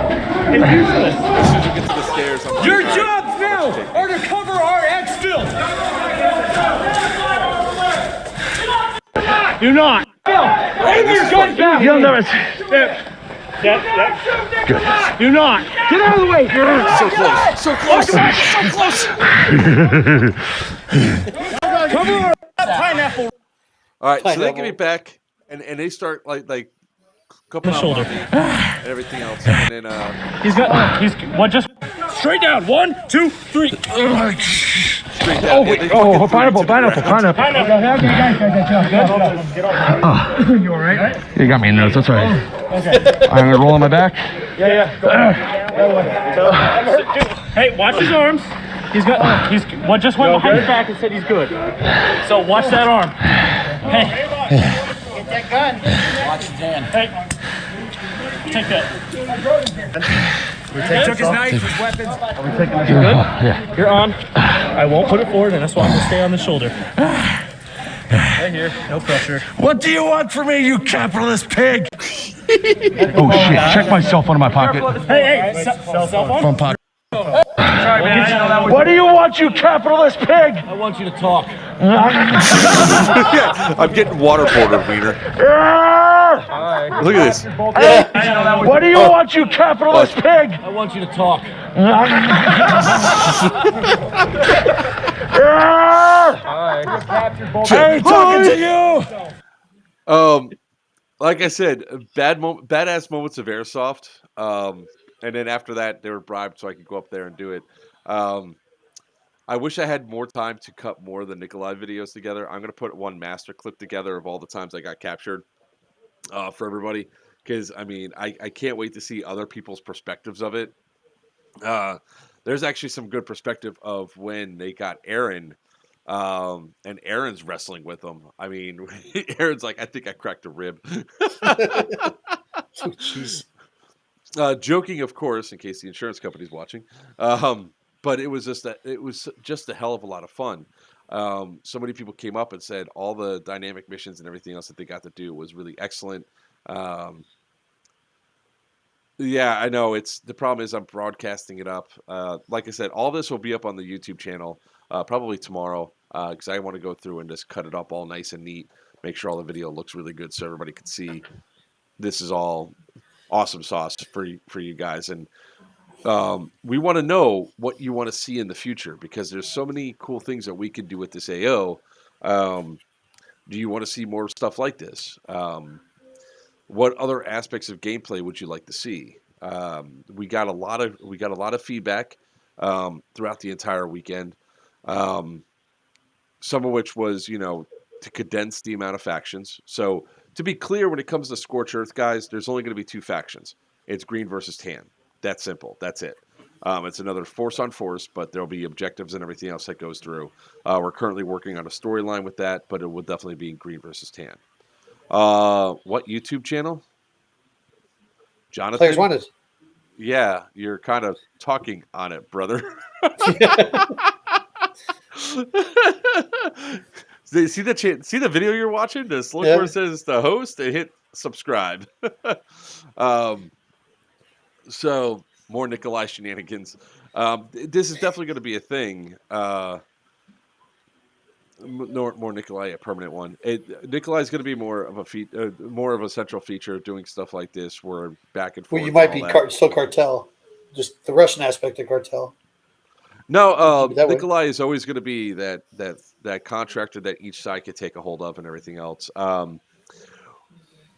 It's useless. As soon as we get to the stairs, I'm Your jobs now are to cover our exfil. Do not. Bring your guns back. You'll never. Good. Do not. Get out of the way. so close. So close. Come on. Pineapple. All right, so they get me back, and they start like cupping out shoulder and everything else, and then He's just straight down. 1, 2, 3. straight down. Pineapple. You all right? You got me in those. That's all right. Okay. I'm gonna roll on my back. Yeah. Hey, watch his arms. He's just went behind his back and said he's good. So watch that arm. Hey. Get that gun. Watch his hand. Hey. Take that. He took his knife, his weapons. Are we taking this? You're good? Yeah. You're on. I won't put it forward, and that's why I'm going to stay on the shoulder. Right here. No pressure. What do you want from me, you capitalist pig? Oh shit! Check my cell phone in my pocket. Hey, cell phone? Phone pocket. Sorry, What do you want, you capitalist pig? I want you to talk. I'm getting waterboarded, Wiener. Look at this. What do you want, you capitalist pig? I want you to talk. Hey, talking to you. Like I said, badass moments of airsoft. And then after that, they were bribed so I could go up there and do it. I wish I had more time to cut more of the Nikolai videos together. I'm going to put one master clip together of all the times I got captured for everybody. Because, I mean, I can't wait to see other people's perspectives of it. There's actually some good perspective of when they got Aaron. And Aaron's wrestling with them. I mean, Aaron's like, I think I cracked a rib. Jeez. Joking, of course, in case the insurance company's watching. But it was just a hell of a lot of fun. So many people came up and said all the dynamic missions and everything else that they got to do was really excellent. Yeah, I know. The problem is I'm broadcasting it up. Like I said, all this will be up on the YouTube channel probably tomorrow because I want to go through and just cut it up all nice and neat, make sure all the video looks really good so everybody can see this is all awesome sauce for you guys. And we want to know what you want to see in the future because there's so many cool things that we can do with this AO. Do you want to see more stuff like this? What other aspects of gameplay would you like to see? We got a lot of feedback throughout the entire weekend. Some of which was, to condense the amount of factions. So to be clear, when it comes to Scorched Earth, guys, there's only going to be 2 factions. It's green versus tan. That's simple. That's it. It's another force on force, but there'll be objectives and everything else that goes through. We're currently working on a storyline with that, but it will definitely be green versus tan. What YouTube channel? Jonathan? Players Wanted. Yeah, you're kind of talking on it, brother. See the video you're watching? Just look where it says the host and hit subscribe. So more Nikolai shenanigans. This is definitely going to be a thing. More Nikolai, a permanent one. Nikolai is going to be more of a central feature of doing stuff like this. Where back and forth. Well, you might be still cartel, just the Russian aspect of cartel. No, Nikolai is always going to be that contractor that each side could take a hold of and everything else.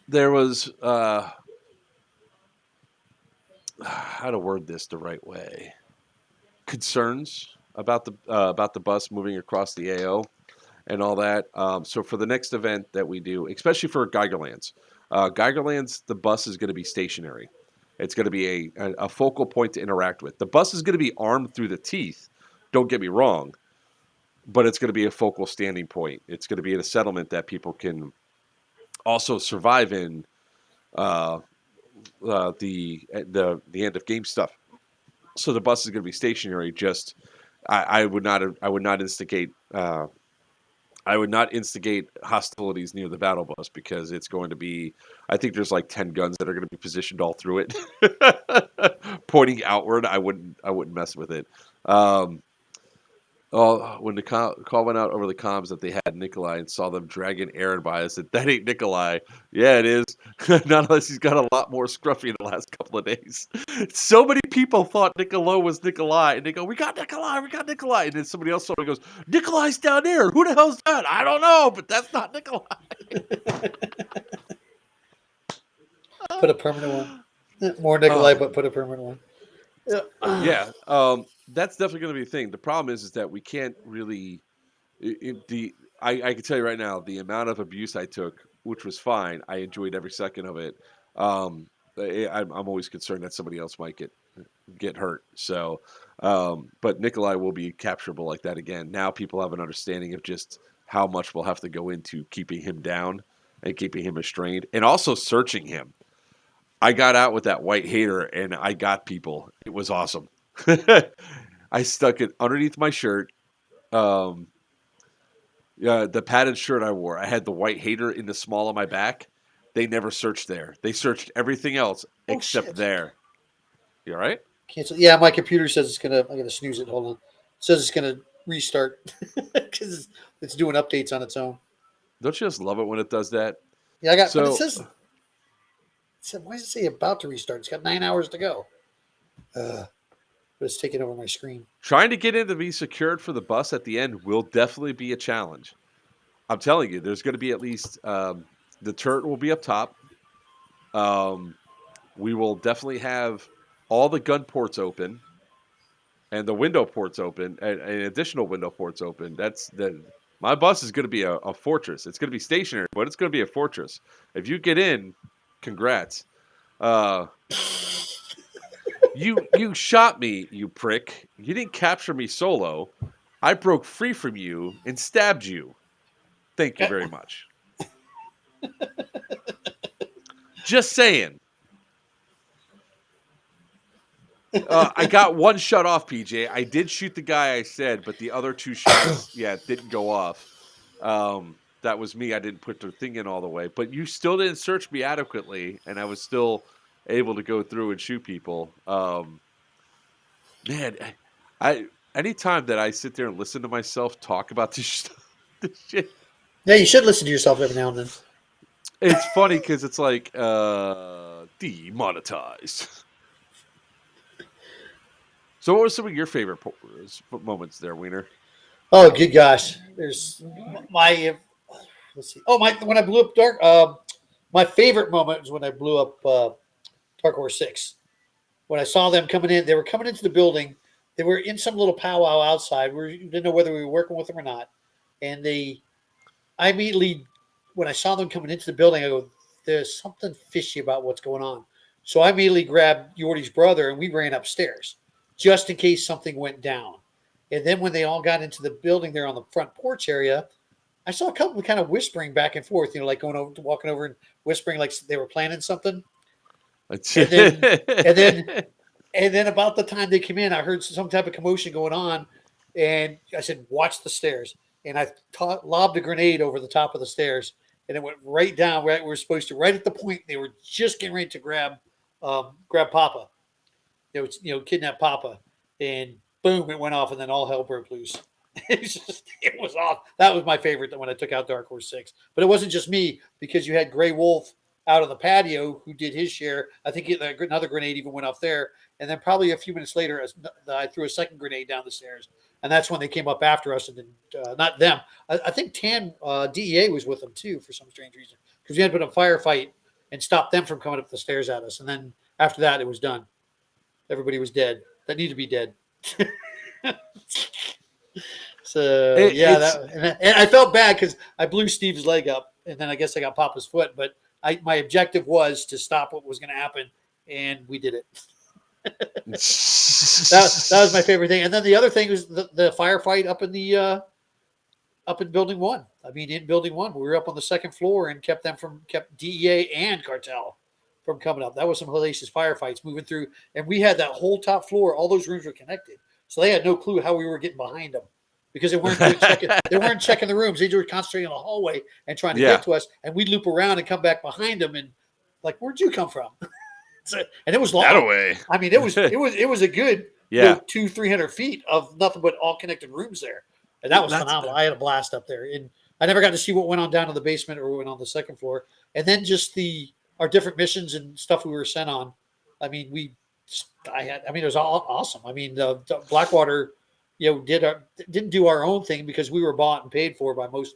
There was how to word this the right way. Concerns about the bus moving across the AO and all that. So for the next event that we do, especially for Geigerlands, the bus is going to be stationary. It's going to be a focal point to interact with. The bus is going to be armed through the teeth. Don't get me wrong, but it's going to be a focal standing point. It's going to be in a settlement that people can also survive in. The end of game stuff. So the bus is going to be stationary. Just I would not instigate hostilities near the battle bus because it's going to be. I think there's like 10 guns that are going to be positioned all through it, pointing outward. I wouldn't mess with it. When the call went out over the comms that they had Nikolai and saw them dragging Aaron by, I said, that ain't Nikolai. Yeah, it is. Not unless he's got a lot more scruffy in the last couple of days. So many people thought Niccolo was Nikolai, and they go, we got Nikolai. And then somebody else goes, Nikolai's down there. Who the hell's that? I don't know, but that's not Nikolai. Put a permanent one. More Nikolai, but put a permanent one. Yeah. That's definitely going to be a thing. The problem is that we can't really. I can tell you right now, the amount of abuse I took, which was fine. I enjoyed every second of it. I'm always concerned that somebody else might get hurt. So, but Nikolai will be capturable like that again. Now people have an understanding of just how much we'll have to go into keeping him down and keeping him restrained, and also searching him. I got out with that white hater, and I got people. It was awesome. I stuck it underneath my shirt. The padded shirt I wore. I had the white hater in the small of my back. They never searched there. They searched everything else except there. You all right? Cancel. Yeah, my computer says it's gonna. I'm gonna snooze it. Hold on. It says it's gonna restart because it's doing updates on its own. Don't you just love it when it does that? Yeah, I got. So, but it said, why does it say about to restart? It's got 9 hours to go. But it's taking over my screen. trying to get in to be secured for the bus at the end will definitely be a challenge. I'm telling you, there's going to be at least the turret will be up top. We will definitely have all the gun ports open and the window ports open and additional window ports open. My bus is going to be a fortress. It's going to be stationary, but it's going to be a fortress. If you get in, congrats. You shot me, you prick. You didn't capture me solo. I broke free from you and stabbed you. Thank you very much. Just saying. I got one shut off, PJ. I did shoot the guy I said, but the other 2 shots, didn't go off. That was me. I didn't put the thing in all the way. But you still didn't search me adequately, and I was still able to go through and shoot people. Man, anytime that I sit there and listen to myself talk about this shit, Yeah, you should listen to yourself every now and then. it's funny because it's like demonetized. So, what were some of your favorite moments there, Wiener? Oh, good gosh! There's my let's see. Oh, when I blew up Dark. My favorite moment was when I blew up Dark Horse 6. When I saw them coming in, they were coming into the building. They were in some little powwow outside. We didn't know whether we were working with them or not. And I immediately, when I saw them coming into the building, I go, "There's something fishy about what's going on." So I immediately grabbed Yordi's brother and we ran upstairs, just in case something went down. And then when they all got into the building there on the front porch area, I saw a couple kind of whispering back and forth, like walking over and whispering like they were planning something. And then about the time they came in, I heard some type of commotion going on. And I said, "Watch the stairs." And I lobbed a grenade over the top of the stairs. And it went right down right where we were supposed to, right at the point they were just getting ready to grab Papa. Kidnap Papa, and boom, it went off, and then all hell broke loose. It was off. That was my favorite when I took out Dark Horse 6. But it wasn't just me, because you had Gray Wolf out on the patio who did his share. I think another grenade even went off there, and then probably a few minutes later, I threw a second grenade down the stairs, and that's when they came up after us. And then not them. I think Tan DEA was with them too for some strange reason, because we had to put a firefight and stop them from coming up the stairs at us. And then after that, it was done. Everybody was dead. That needed to be dead. So and I felt bad because I blew Steve's leg up, and then I guess I got Papa's foot. But my objective was to stop what was going to happen, and we did it. that was my favorite thing. And then the other thing was the firefight up in Building 1. I mean, in Building 1, we were up on the second floor and kept DEA and cartel from coming up. That was some hellacious firefights moving through, and we had that whole top floor. All those rooms were connected, so they had no clue how we were getting behind them, because they weren't checking the rooms. They were concentrating on the hallway and trying to get to us, and we'd loop around and come back behind them, and like, "Where'd you come from?" And it was long. That away. I mean, it was a good 200-300 feet of nothing but all connected rooms there, and that was phenomenal. I had a blast up there, and I never got to see what went on down to the basement or what went on the second floor, and then just our different missions and stuff we were sent on. I mean, it was all awesome. I mean, the Blackwater, didn't do our own thing because we were bought and paid for by most.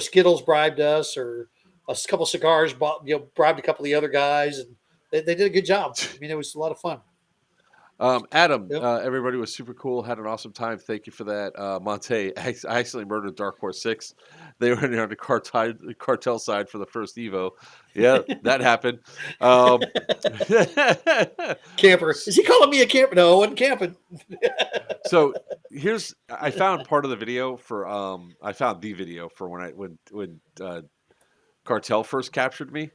Skittles bribed us, or a couple cigars bribed a couple of the other guys, and they did a good job. I mean, it was a lot of fun. Adam, everybody was super cool. Had an awesome time. Thank you for that. Monte, I accidentally murdered Dark Horse 6. They were on the cartel side for the first Evo. Yeah, that happened. Camper. Is he calling me a camper? No, I wasn't camping. So I found part of the video for I found the video for when cartel first captured me.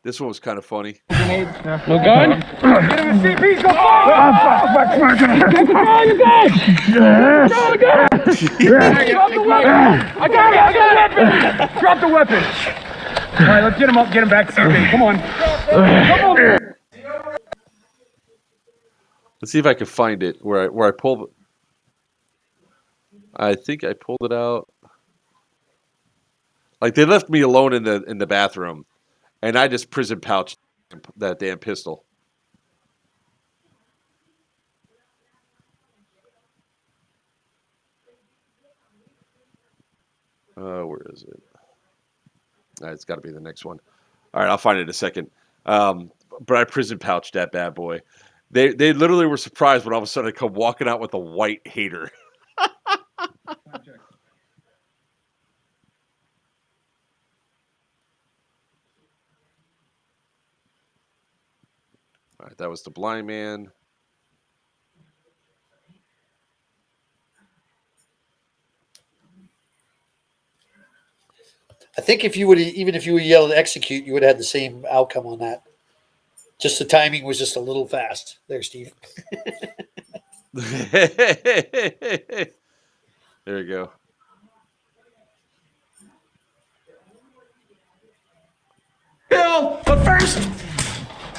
This one was kind of funny. No gun? Get him a CP, go forward! You good! Throw the gun! Drop the weapon! I got a weapon! Drop the weapon! All right, let's get him up, get him back to CP. Come on. Come on. Let's see if I can find it where I pulled. I think I pulled it out. Like they left me alone in the bathroom, and I just prison pouched that damn pistol. Where is it? It's got to be the next one. All right, I'll find it in a second. But I prison pouched that bad boy. They literally were surprised when all of a sudden I come walking out with a white hater. All right, that was the blind man. I think if you would yelled execute, you would have had the same outcome on that. Just the timing was just a little fast there, Steve. There you go. Bill, but first,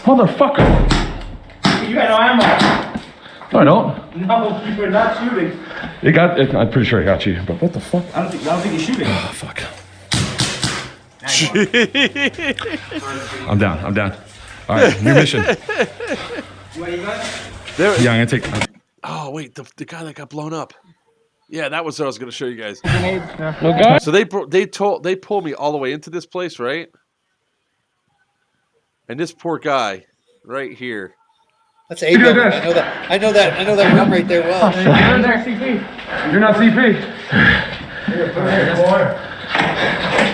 motherfucker. You got no ammo. No, I don't. No, you were not shooting. I'm pretty sure I got you, but what the fuck? I don't think you're shooting. Oh, fuck. I'm down. All right, new mission. Yeah, I'm gonna take. Oh wait, the guy that got blown up. Yeah, that was what I was going to show you guys. No guy? So they pulled me all the way into this place, right? And this poor guy, right here. That's a building. I know that room right there well. You're not CP. You're not CP.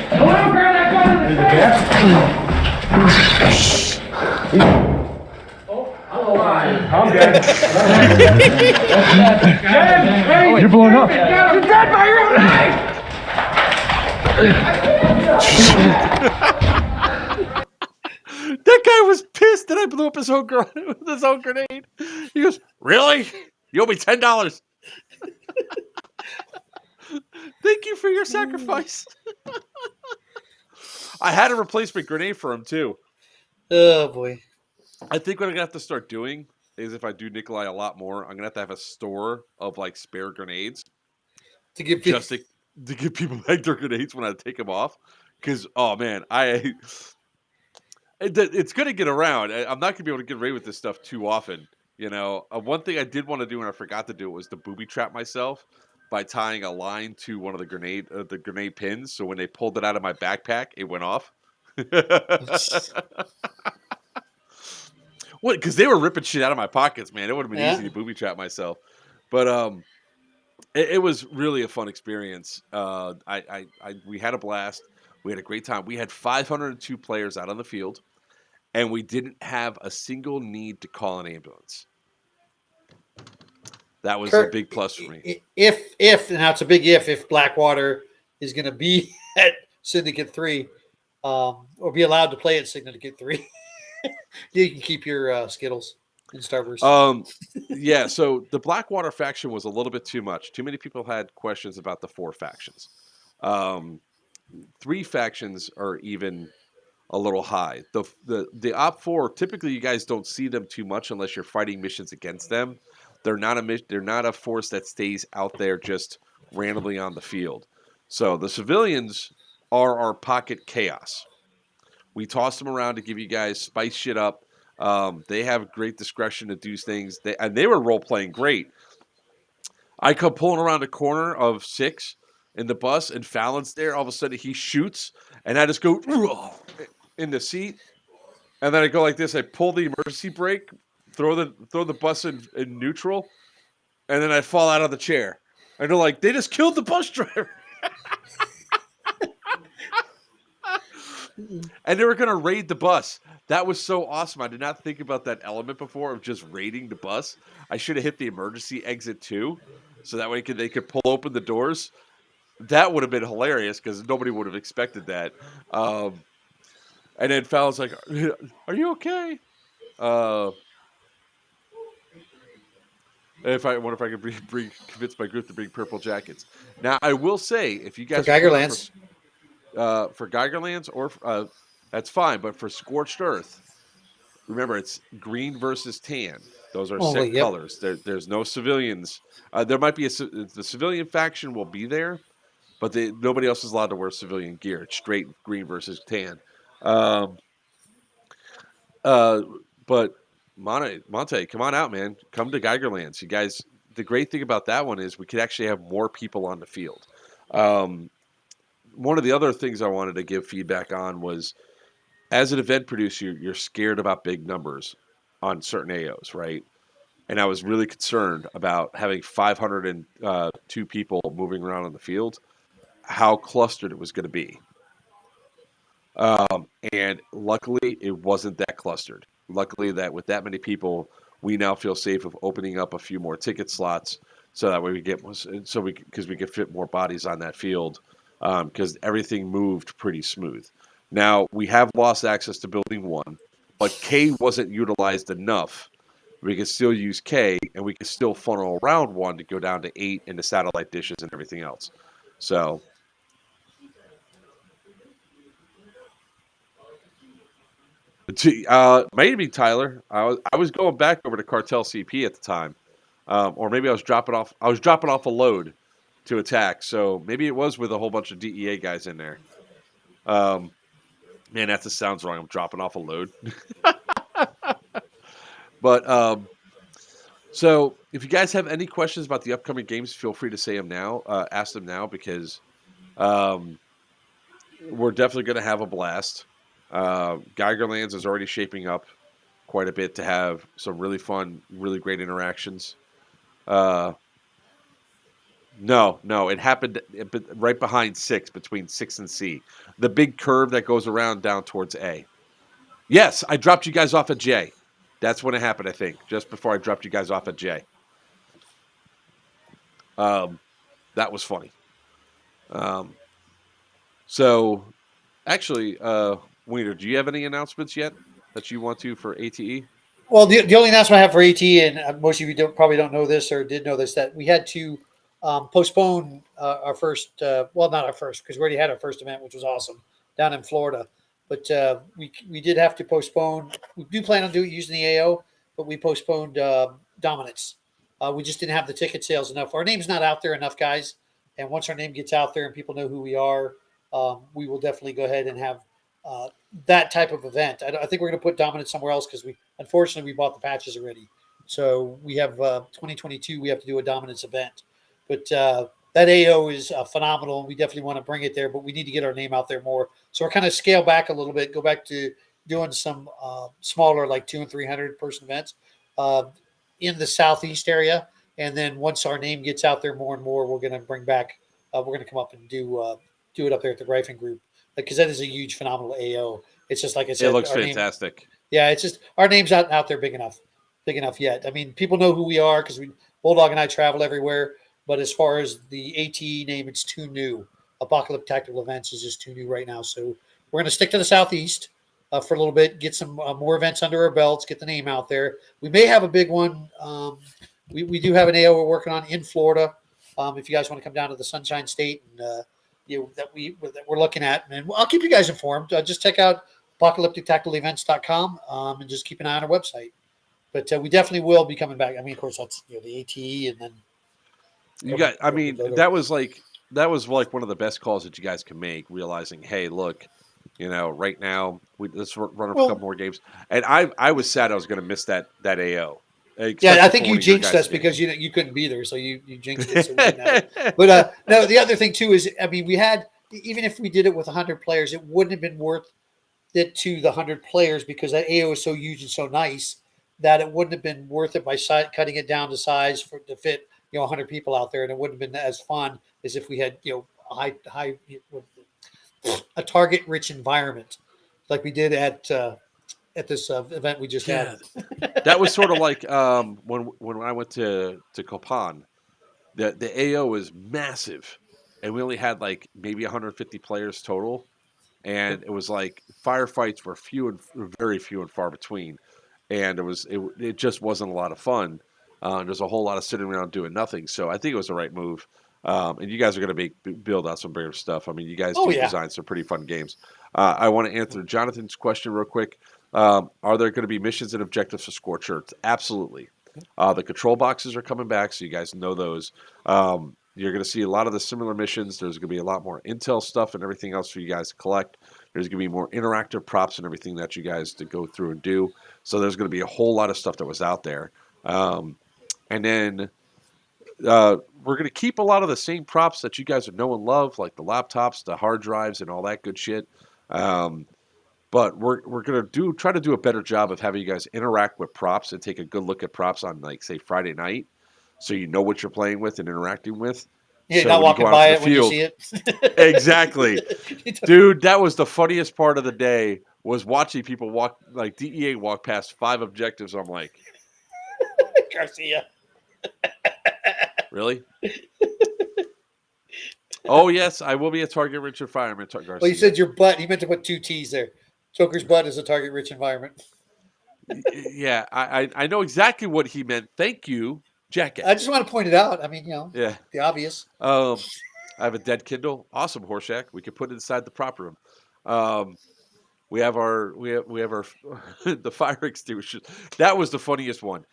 Hold on, grab that gun in the face. Oh, I'm alive. I'm dead. You're blowing up. You're dead by your own knife. That guy was pissed that I blew up his own with his own grenade. He goes, "Really? You owe me $10." Thank you for your sacrifice. I had a replacement grenade for him too. Oh boy! I think what I'm gonna have to start doing is if I do Nikolai a lot more, I'm gonna have to have a store of like spare grenades To give people, just to give people back their grenades when I take them off. Because oh man, it's gonna get around. I'm not gonna be able to get away with this stuff too often. You know, one thing I did want to do and I forgot to do was to booby trap myself by tying a line to one of the grenade pins. So when they pulled it out of my backpack, it went off. What? Because they were ripping shit out of my pockets, man. It would have been easy to booby trap myself, but it was really a fun experience. We had a blast. We had a great time. We had 502 players out on the field, and we didn't have a single need to call an ambulance. That was Kurt, a big plus for me. If now it's a big if Blackwater is going to be at Syndicate 3, or be allowed to play at Syndicate 3, you can keep your Skittles and Starburst. Yeah. So the Blackwater faction was a little bit too much. Too many people had questions about the 4 factions. 3 factions are even a little high. The Op 4, typically you guys don't see them too much unless you're fighting missions against them. They're not a force that stays out there just randomly on the field. So the civilians are our pocket chaos. We toss them around to give you guys spice shit up. They have great discretion to do things. They were role playing great. I come pulling around the corner of 6 in the bus, and Fallon's there. All of a sudden, he shoots, and I just go in the seat, and then I go like this. I pull the emergency brake, throw the bus in neutral, and then I fall out of the chair. And they're like, they just killed the bus driver. And they were going to raid the bus. That was so awesome. I did not think about that element before of just raiding the bus. I should have hit the emergency exit too, so that way they could pull open the doors. That would have been hilarious because nobody would have expected that. And then Fallon's like, "Are you okay?" I wonder if I could convince my group to bring purple jackets. Now I will say, if you guys For Geigerlands. For Geigerlands or that's fine, but for Scorched Earth, remember it's green versus tan. Those are Only, set yep. colors. There's no civilians. There might be the civilian faction will be there, but nobody else is allowed to wear civilian gear. It's straight green versus tan. Um, uh, but Monte, come on out, man. Come to Geigerlands. You guys, the great thing about that one is we could actually have more people on the field. One of the other things I wanted to give feedback on was, as an event producer, you're scared about big numbers on certain AOs, right? And I was really concerned about having 502 people moving around on the field, how clustered it was going to be. And luckily, it wasn't that clustered. Luckily, that with that many people, we now feel safe of opening up a few more ticket slots, so that way because we could fit more bodies on that field, because everything moved pretty smooth. Now we have lost access to Building 1, but K wasn't utilized enough. We could still use K, and we could still funnel around 1 to go down to 8 into satellite dishes and everything else. So. Maybe Tyler. I was going back over to Cartel CP at the time, or maybe I was dropping off. I was dropping off a load to attack, so maybe it was with a whole bunch of DEA guys in there. Man, that just sounds wrong. I'm dropping off a load. But so if you guys have any questions about the upcoming games, feel free to say them now. Ask them now, because we're definitely going to have a blast. Geigerlands is already shaping up quite a bit to have some really fun, really great interactions. No, it happened right behind 6, between 6 and C. The big curve that goes around down towards A. Yes, I dropped you guys off at J. That's when it happened, I think, just before I dropped you guys off at J. That was funny. So, actually, Wiener, do you have any announcements yet that you want to for ATE? Well, the only announcement I have for AT, and most of you probably don't know this or did know this, that we had to postpone our first, well, not our first, because we already had our first event, which was awesome, down in Florida. But we did have to postpone. We do plan on using the AO, but we postponed Dominance. We just didn't have the ticket sales enough. Our name's not out there enough, guys. And once our name gets out there and people know who we are, we will definitely go ahead and have that type of event. I think we're going to put Dominance somewhere else, because unfortunately we bought the patches already. So we have 2022. We have to do a Dominance event, but that AO is phenomenal. We definitely want to bring it there, but we need to get our name out there more. So we're kind of scale back a little bit, go back to doing some smaller, like 200 and 300 person events in the Southeast area. And then once our name gets out there more and more, we're going to bring back. We're going to come up and do it up there at the Gryphon Group, because that is a huge, phenomenal AO. It's just like I said, it looks fantastic. Yeah, it's just our name's out there big enough yet. I mean, people know who we are because Bulldog and I travel everywhere. But as far as the ATE name, it's too new. Apocalyptic Tactical Events is just too new right now. So we're going to stick to the Southeast for a little bit, get some more events under our belts, get the name out there. We may have a big one. We do have an AO we're working on in Florida. If you guys want to come down to the Sunshine State, and that we're looking at, and I'll keep you guys informed. Just check out apocalyptictacticalevents.com and just keep an eye on our website. But we definitely will be coming back. I mean, of course, that's the ATE, and then that was like one of the best calls that you guys can make, realizing, hey, look, right now let's run a couple more games. And I was sad I was going to miss that AO. Yeah, I think you jinxed us because you couldn't be there, so you jinxed it. So we didn't have it. But no, the other thing too is, I mean, we had, even if we did it with 100 players, it wouldn't have been worth it to the 100 players, because that AO is so huge and so nice that it wouldn't have been worth it by cutting it down to size to fit 100 people out there, and it wouldn't have been as fun as if we had a target rich environment like we did at this event we just had. That was sort of like when I went to Copan, the AO was massive, and we only had like maybe 150 players total, and it was like firefights were very few and far between, and it just wasn't a lot of fun. There's a whole lot of sitting around doing nothing, so I think it was the right move. And you guys are going to build out some bigger stuff. I mean, you guys design some pretty fun games. I want to answer Jonathan's question real quick. Are there going to be missions and objectives for Scorch Earth? Absolutely. The control boxes are coming back, so you guys know those. You're going to see a lot of the similar missions. There's going to be a lot more intel stuff and everything else for you guys to collect. There's going to be more interactive props and everything that you guys to go through and do. So there's going to be a whole lot of stuff that was out there. And then we're going to keep a lot of the same props that you guys would know and love, like the laptops, the hard drives, and all that good shit. But we're going to try to do a better job of having you guys interact with props and take a good look at props on, like, say, Friday night, so you know what you're playing with and interacting with. Yeah, So not when you walking go out by to it the when you field- see it. Exactly. Dude, that was the funniest part of the day, was watching people walk, like DEA walk past 5 objectives. I'm like, Garcia. really? Oh, yes, I will be a target-rich environment, Garcia. Well, you said your butt. He meant to put 2 T's there. Joker's butt is a target-rich environment. Yeah, I know exactly what he meant. Thank you, jackass. I just want to point it out. I mean, Yeah. the obvious. I have a dead Kindle. Awesome, Horseshack. We could put it inside the prop room. We have our the fire extinguisher. That was the funniest one.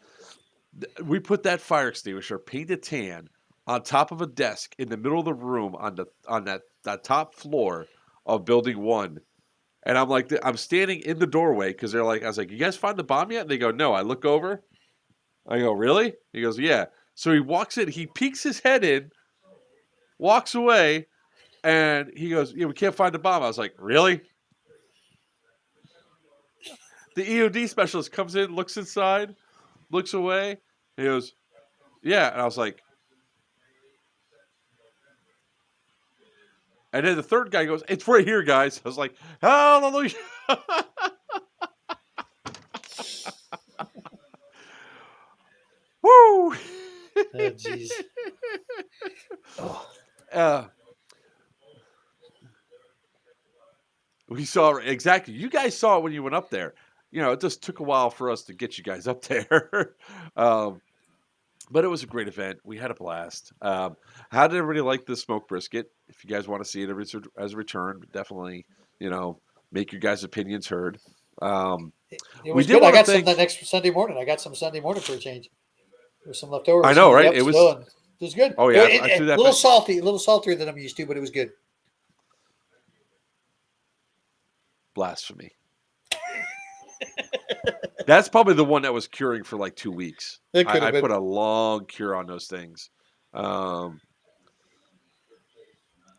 We put that fire extinguisher, painted tan, on top of a desk in the middle of the room on that top floor of Building 1. And I'm like, I'm standing in the doorway because they're like, I was like, you guys find the bomb yet? And they go, no. I look over. I go, really? He goes, yeah. So he walks in. He peeks his head in, walks away, and he goes, yeah, we can't find the bomb. I was like, really? The EOD specialist comes in, looks inside, looks away. He goes, yeah. And I was like, and then the third guy goes, it's right here, guys. I was like, hallelujah. Woo! Oh, jeez. We saw exactly. You guys saw it when you went up there. It just took a while for us to get you guys up there. But it was a great event. We had a blast. How did everybody like the smoked brisket? If you guys want to see it as a return, definitely, make your guys' opinions heard. It was good. I got some that next Sunday morning. I got some Sunday morning for a change. There's some left over. I know, right? It was good. Oh yeah, a little salty, a little saltier than I'm used to, but it was good. Blasphemy. That's probably the one that was curing for like 2 weeks. I put a long cure on those things. And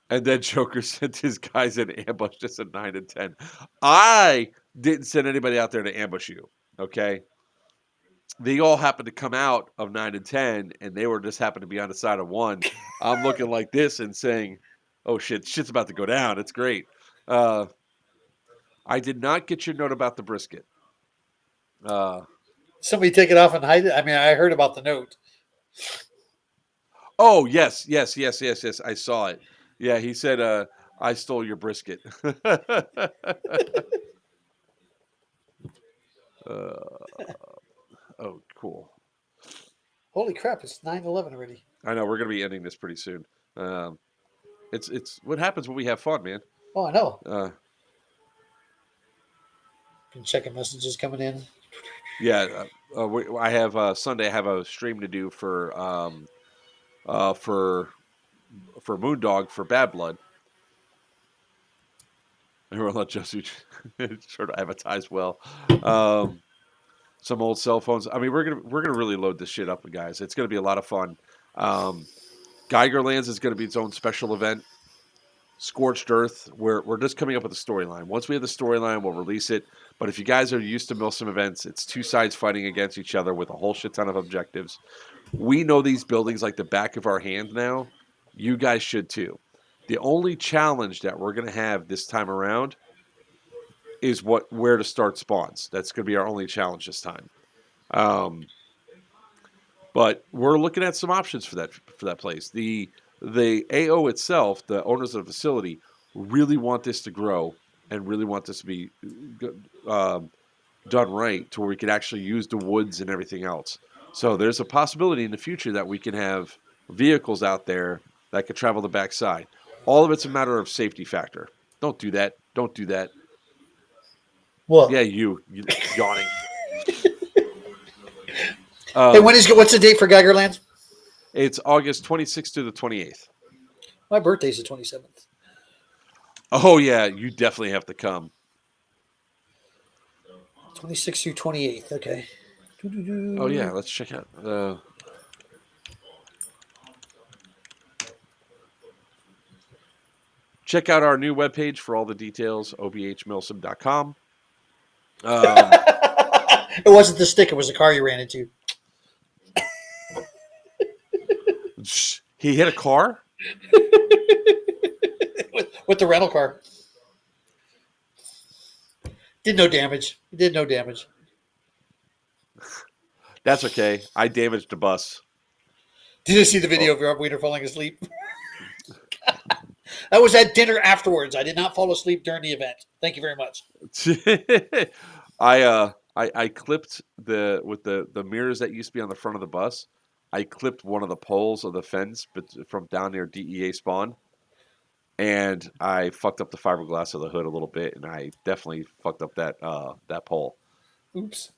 then Joker sent his guys in ambush just at 9 and 10. I didn't send anybody out there to ambush you, okay? They all happened to come out of 9 and 10, and they were just happened to be on the side of 1. I'm looking like this and saying, oh, shit's about to go down. It's great. I did not get your note about the brisket. Somebody take it off and hide it. I mean, I heard about the note. Oh, yes. I saw it. Yeah, he said, I stole your brisket. Oh, cool. Holy crap, it's 9/11 already. I know, we're going to be ending this pretty soon. It's what happens when we have fun, man. Oh, I know. Been checking messages coming in. Yeah, I have Sunday. I have a stream to do for Moondog for Bad Blood. And we'll let Jesse sort of advertise well. Some old cell phones. I mean, we're gonna really load this shit up, guys. It's gonna be a lot of fun. Geigerlands is gonna be its own special event. Scorched Earth. We're just coming up with a storyline. Once we have the storyline, we'll release it. But if you guys are used to Milsim events, it's 2 sides fighting against each other with a whole shit ton of objectives. We know these buildings like the back of our hand now. You guys should too. The only challenge that we're going to have this time around is where to start spawns. That's going to be our only challenge this time. But we're looking at some options for that place. The AO itself, the owners of the facility, really want this to grow and really want this to be done right to where we can actually use the woods and everything else. So there's a possibility in the future that we can have vehicles out there that could travel the backside. All of it's a matter of safety factor. Don't do that. Don't do that. What? Yeah, you yawning. Hey, what's the date for Geigerland? It's August 26th to the 28th. My birthday's the 27th. Oh yeah, you definitely have to come. 26th through 28th. Okay. Oh yeah, let's check out. Check out our new webpage for all the details. obhmilsom.com. It wasn't the stick; it was the car you ran into. He hit a car. with the rental car. Did no damage. It did no damage. That's okay. I damaged a bus. Did you see the video of your waiter falling asleep? That was at dinner afterwards. I did not fall asleep during the event. Thank you very much. I clipped with the mirrors that used to be on the front of the bus. I clipped one of the poles of the fence from down near DEA spawn, and I fucked up the fiberglass of the hood a little bit, and I definitely fucked up that pole. Oops.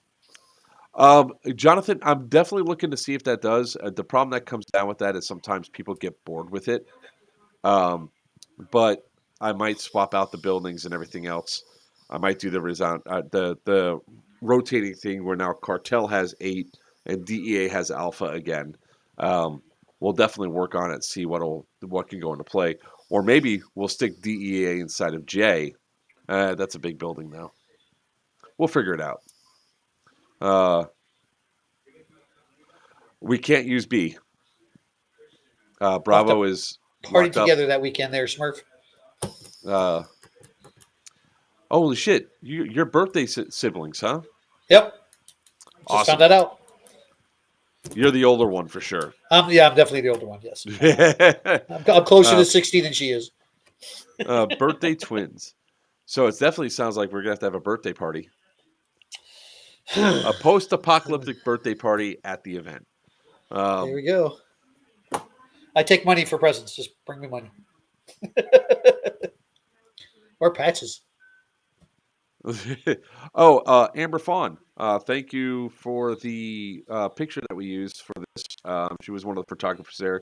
Jonathan, I'm definitely looking to see if that does. The problem that comes down with that is sometimes people get bored with it. But I might swap out the buildings and everything else. I might do the rotating thing where now Cartel has 8 and DEA has Alpha again. We'll definitely work on it, see what can go into play, or maybe we'll stick DEA inside of J. That's a big building now. We'll figure it out. We can't use B. Bravo is Party locked up. together that weekend there, Smurf. Holy shit! Your birthday siblings, huh? Yep. Just Awesome. found that out. You're the older one for sure. Yeah, I'm definitely the older one. Yes. I'm closer to 60 than she is. Birthday twins. So it definitely sounds like we're gonna have to have a birthday party. A post-apocalyptic birthday party at the event. There we go. I take money for presents. Just bring me money. Or patches. Amber Fawn. Thank you for the picture that we used for this. She was one of the photographers there.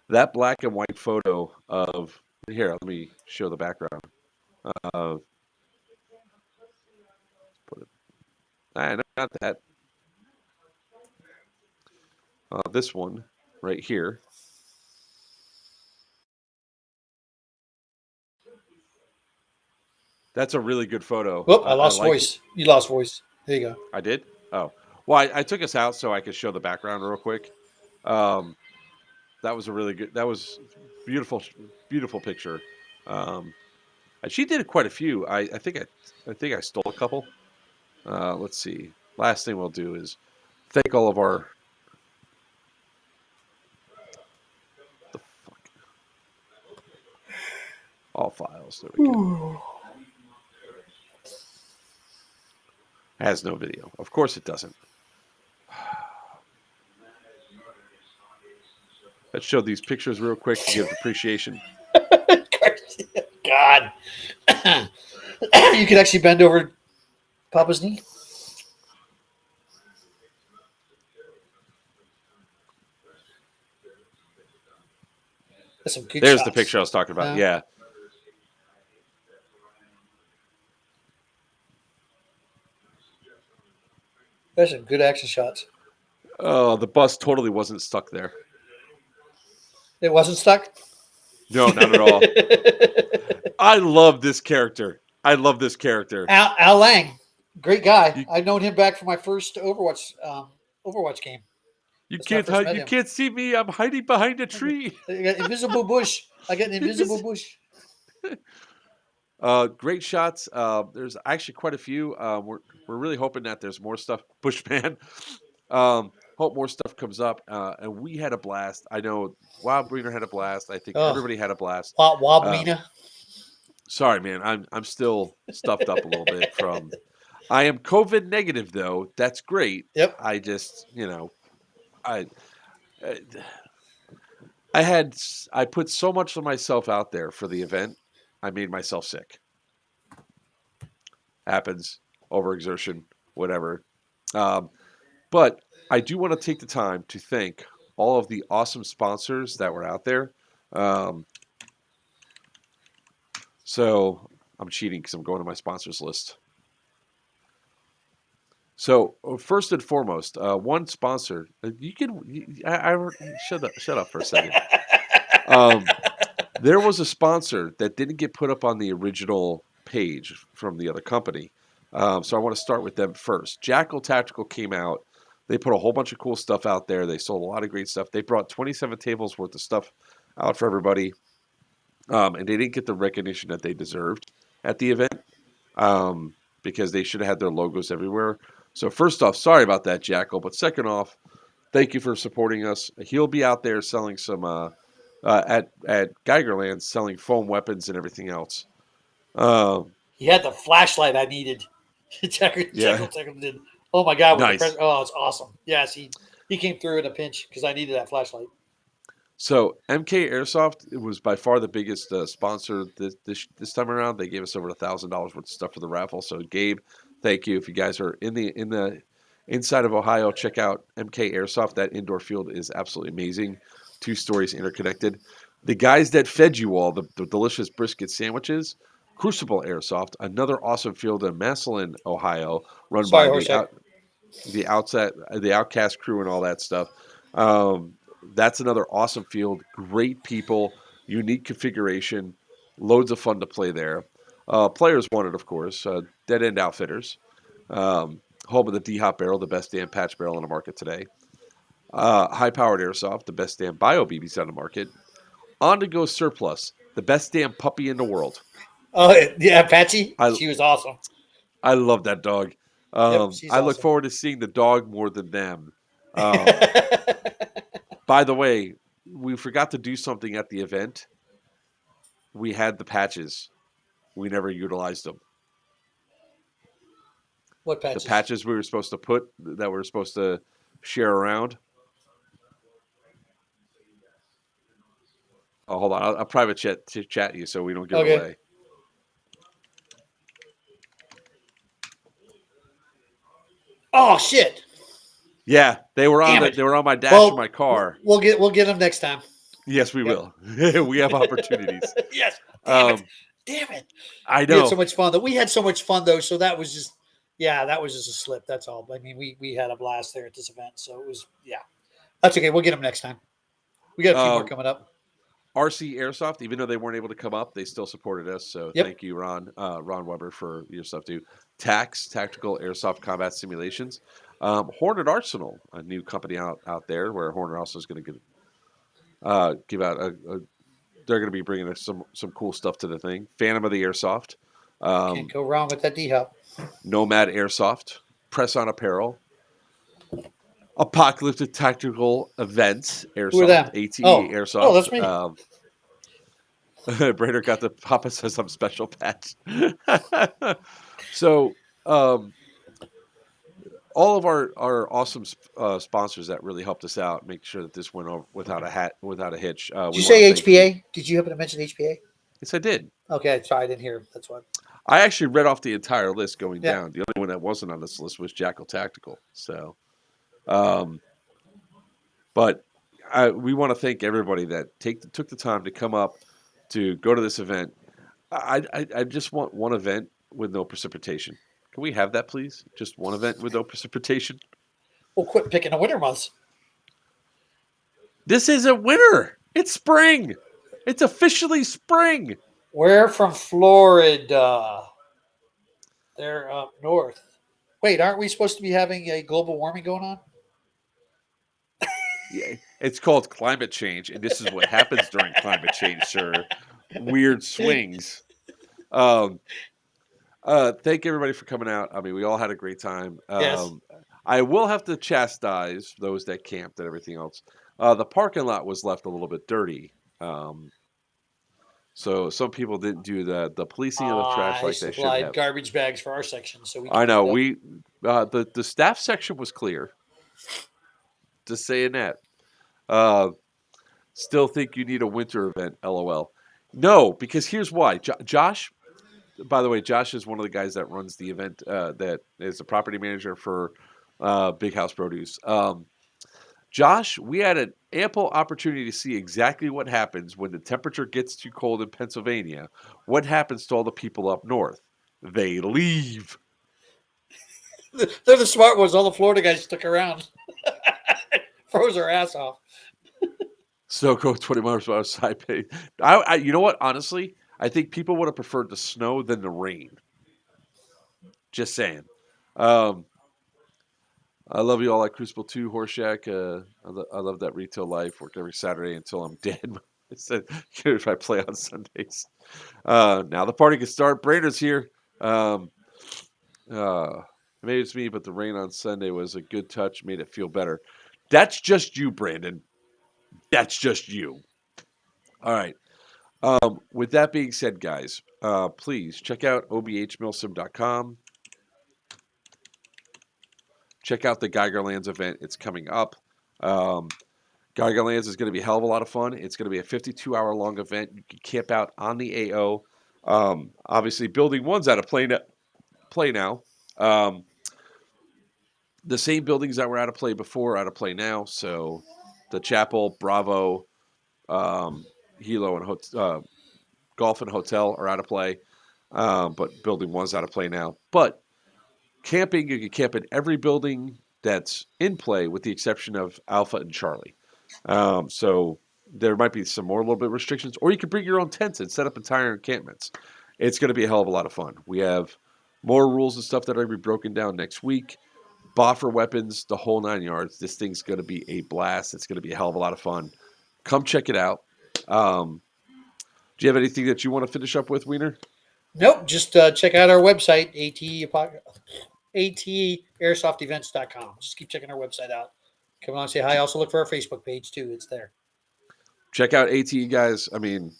That black and white photo of here. Let me show the background. No, not that. This one right here. That's a really good photo. Whoop, I lost voice. You lost voice. There you go. I did? Oh. Well, I took us out so I could show the background real quick. That was a really good, that was beautiful, beautiful picture. And she did quite a few. I think I stole a couple. Let's see. Last thing we'll do is thank all of our all files. There we go. Has no video. Of course it doesn't. Let's show these pictures real quick to give appreciation. God. You could actually bend over Papa's knee. That's some good There's shots. the picture I was talking about. Yeah. There's some good action shots. Oh, the bus totally wasn't stuck there. It wasn't stuck? No, not at all. I love this character. Al Lang, great guy. I've known him back from my first Overwatch game. You can't see me. I'm hiding behind a tree. I got invisible bush. I got an invisible bush. Great shots. There's actually quite a few. We're really hoping that there's more stuff. Bushman. Hope more stuff comes up. And we had a blast. I know Wild Breener had a blast. I think everybody had a blast. Wild Breener. Sorry, man. I'm still stuffed up a little bit from. I am COVID negative though. That's great. Yep. I just I put so much of myself out there for the event. I made myself sick. Happens, overexertion, whatever. But I do want to take the time to thank all of the awesome sponsors that were out there. Um, so I'm cheating because I'm going to my sponsors list. So first and foremost, one sponsor. You can. Shut up for a second. There was a sponsor that didn't get put up on the original page from the other company. So I want to start with them first. Jackal Tactical came out. They put a whole bunch of cool stuff out there. They sold a lot of great stuff. They brought 27 tables worth of stuff out for everybody. And they didn't get the recognition that they deserved at the event because they should have had their logos everywhere. So first off, sorry about that, Jackal. But second off, thank you for supporting us. He'll be out there selling some at Geigerland, selling foam weapons and everything else. He had the flashlight I needed. Jekyll did. Oh my God! Nice. It's awesome. Yes, he came through in a pinch because I needed that flashlight. So MK Airsoft was by far the biggest sponsor this time around. They gave us over $1,000 worth of stuff for the raffle. So Gabe, thank you. If you guys are in the inside of Ohio, check out MK Airsoft. That indoor field is absolutely amazing. 2 stories interconnected. The guys that fed you all the delicious brisket sandwiches, Crucible Airsoft, another awesome field in Massillon, Ohio, run by the Outcast crew and all that stuff. That's another awesome field. Great people, unique configuration, loads of fun to play there. Players wanted, of course, Dead End Outfitters, home of the D-Hop barrel, the best damn patch barrel on the market today. High-powered Airsoft, the best damn bio BBs on the market. On-to-go Surplus, the best damn puppy in the world. Oh yeah, Apache. She was awesome. I love that dog. I look forward to seeing the dog more than them. By the way, we forgot to do something at the event. We had the patches. We never utilized them. What patches? The patches we were supposed to put, that we were supposed to share around. Oh, hold on. I'll private chat you so we don't give it away. Oh shit! Yeah, they were on my dash of my car. We'll get them next time. Yes, we will. We have opportunities. Yes. Damn it! I know. We had so much fun. We had so much fun though. So that was just a slip. That's all. I mean, we had a blast there at this event. So it was That's okay. We'll get them next time. We got a few more coming up. RC Airsoft, even though they weren't able to come up, they still supported us. So thank you, Ron Weber, for your stuff too. TACS, Tactical Airsoft Combat Simulations. Hornet Arsenal, a new company out there where Hornet Arsenal is going to give out they're going to be bringing us some cool stuff to the thing. Phantom of the Airsoft. Can't go wrong with that D-Hop. Nomad Airsoft. Press On Apparel. Apocalyptic Tactical Events Airsoft. Who are them? ATE Airsoft. Oh, that's me. Brader got the Papa says I'm special patch. So, all of our awesome sponsors that really helped us out, make sure that this went over without a hitch. Did you say HPA? Did you happen to mention HPA? Yes, I did. Okay, sorry, I didn't hear. That's why. I actually read off the entire list going down. The only one that wasn't on this list was Jackal Tactical. So, but we want to thank everybody that took the time to come up to go to this event. I just want one event with no precipitation. Can we have that, please? Just one event with no precipitation. Well, quit picking the winter months. This isn't winter. It's spring. It's officially spring. We're from Florida. They're up north. Wait, aren't we supposed to be having a global warming going on? Yeah, it's called climate change, and this is what happens during climate change, sir. Weird swings. Thank everybody for coming out. I mean, we all had a great time. Yes. I will have to chastise those that camped and everything else. The parking lot was left a little bit dirty. So some people didn't do the policing of the trash like they should have. Garbage bags for our section, so we. I know the staff section was clear. Just saying that. Still think you need a winter event. LOL. No, because here's why. Josh. By the way, Josh is one of the guys that runs the event. That is the property manager for Big House Produce. Josh, we had an ample opportunity to see exactly what happens when the temperature gets too cold in Pennsylvania. What happens to all the people up north? They leave. They're the smart ones. All the Florida guys stuck around, froze our ass off. Snow coat 20 miles per hour side pay. You know what? Honestly, I think people would have preferred the snow than the rain. Just saying. Um, I love you all at Crucible 2, Horseshack. I love that retail life. Worked every Saturday until I'm dead. I said, if I play on Sundays. Now the party can start. Brandon's here. Maybe it's me, but the rain on Sunday was a good touch, made it feel better. That's just you, Brandon. That's just you. All right. With that being said, guys, please check out obhmilsim.com. Check out the Geigerlands event. It's coming up. Geigerlands is going to be a hell of a lot of fun. It's going to be a 52-hour long event. You can camp out on the AO. Obviously, Building 1's out of play now. The same buildings that were out of play before are out of play now. So the Chapel, Bravo, Hilo, and Golf and Hotel are out of play. But Building 1's out of play now. But camping, you can camp in every building that's in play with the exception of Alpha and Charlie. So there might be some more little bit of restrictions, or you can bring your own tents and set up entire encampments. It's going to be a hell of a lot of fun. We have more rules and stuff that are going to be broken down next week. Boffer weapons, the whole 9 yards. This thing's going to be a blast. It's going to be a hell of a lot of fun. Come check it out. Do you have anything that you want to finish up with, Wiener? Nope. Just check out our website, ATAirsoftevents.com. Just keep checking our website out. Come along and say hi. Also look for our Facebook page too. It's there. Check out ATE, guys. I mean,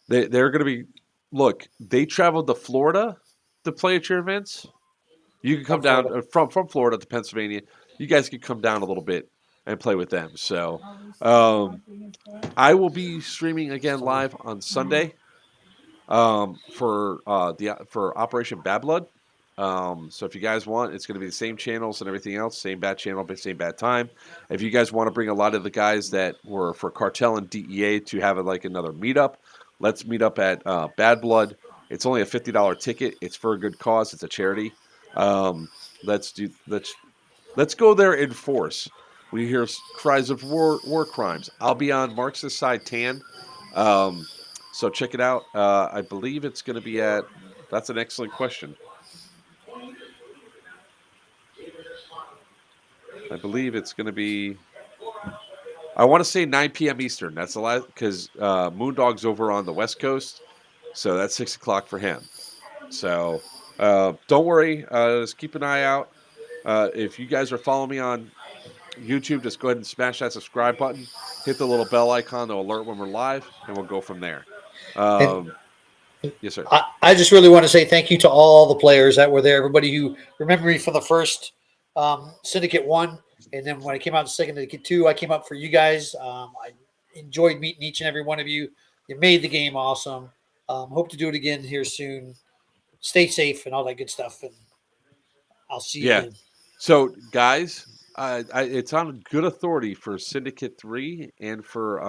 they're going to be. Look, they traveled to Florida to play at your events. You can come down from Florida to Pennsylvania. You guys can come down a little bit and play with them. So, I will be streaming again live on Sunday for Operation Bad Blood. So if you guys want, it's going to be the same channels and everything else, same bad channel, but same bad time. If you guys want to bring a lot of the guys that were for Cartel and DEA to have another meetup, let's meet up at Bad Blood. It's only a $50 ticket. It's for a good cause. It's a charity. Let's go there in force. We hear cries of war crimes. I'll be on Marxist side tan. So check it out. I believe it's going to be at. That's an excellent question. I believe it's going to be. I want to say 9 p.m. Eastern. That's a lot because Moondog's over on the West Coast, so that's 6 o'clock for him. So don't worry. Just keep an eye out. If you guys are following me on YouTube, just go ahead and smash that subscribe button. Hit the little bell icon to alert when we're live, and we'll go from there. Yes, sir. I just really want to say thank you to all the players that were there. Everybody who remembered me from the first Syndicate 1, and then when I came out in Syndicate 2, I came up for you guys. I enjoyed meeting each and every one of you. You made the game awesome. Hope to do it again here soon. Stay safe and all that good stuff, and I'll see you then. So, guys, it's on good authority for Syndicate 3 and for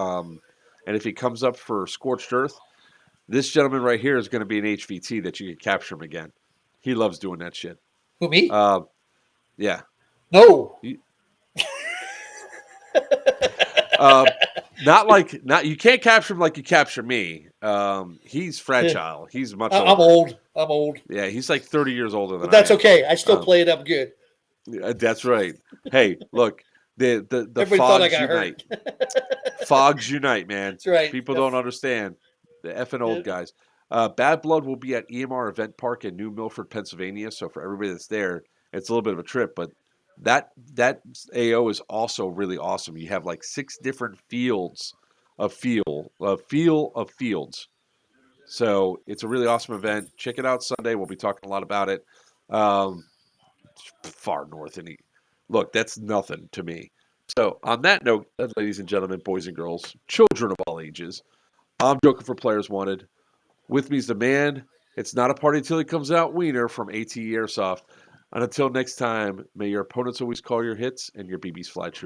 and if he comes up for Scorched Earth, this gentleman right here is going to be an HVT that you can capture him again. He loves doing that shit. Who, me? Yeah. No. Not you can't capture him like you capture me. He's fragile. He's much older. I'm old. Yeah, he's like 30 years older than But that's I am. okay. I still play it up good. That's right. Hey, look, the Everybody thought I got unite. hurt. Fogs unite, man. That's right. People don't understand. The effing old guys. Bad Blood will be at EMR Event Park in New Milford, Pennsylvania. So for everybody that's there, it's a little bit of a trip, but that AO is also really awesome. You have like 6 different fields of fields. So it's a really awesome event. Check it out Sunday. We'll be talking a lot about it. Far north, and look, that's nothing to me. So on that note, ladies and gentlemen, boys and girls, children of all ages, I'm Joker for Players Wanted. With me is the man. It's not a party until he comes out. Wiener from ATE Airsoft. And until next time, may your opponents always call your hits and your BBs fly true.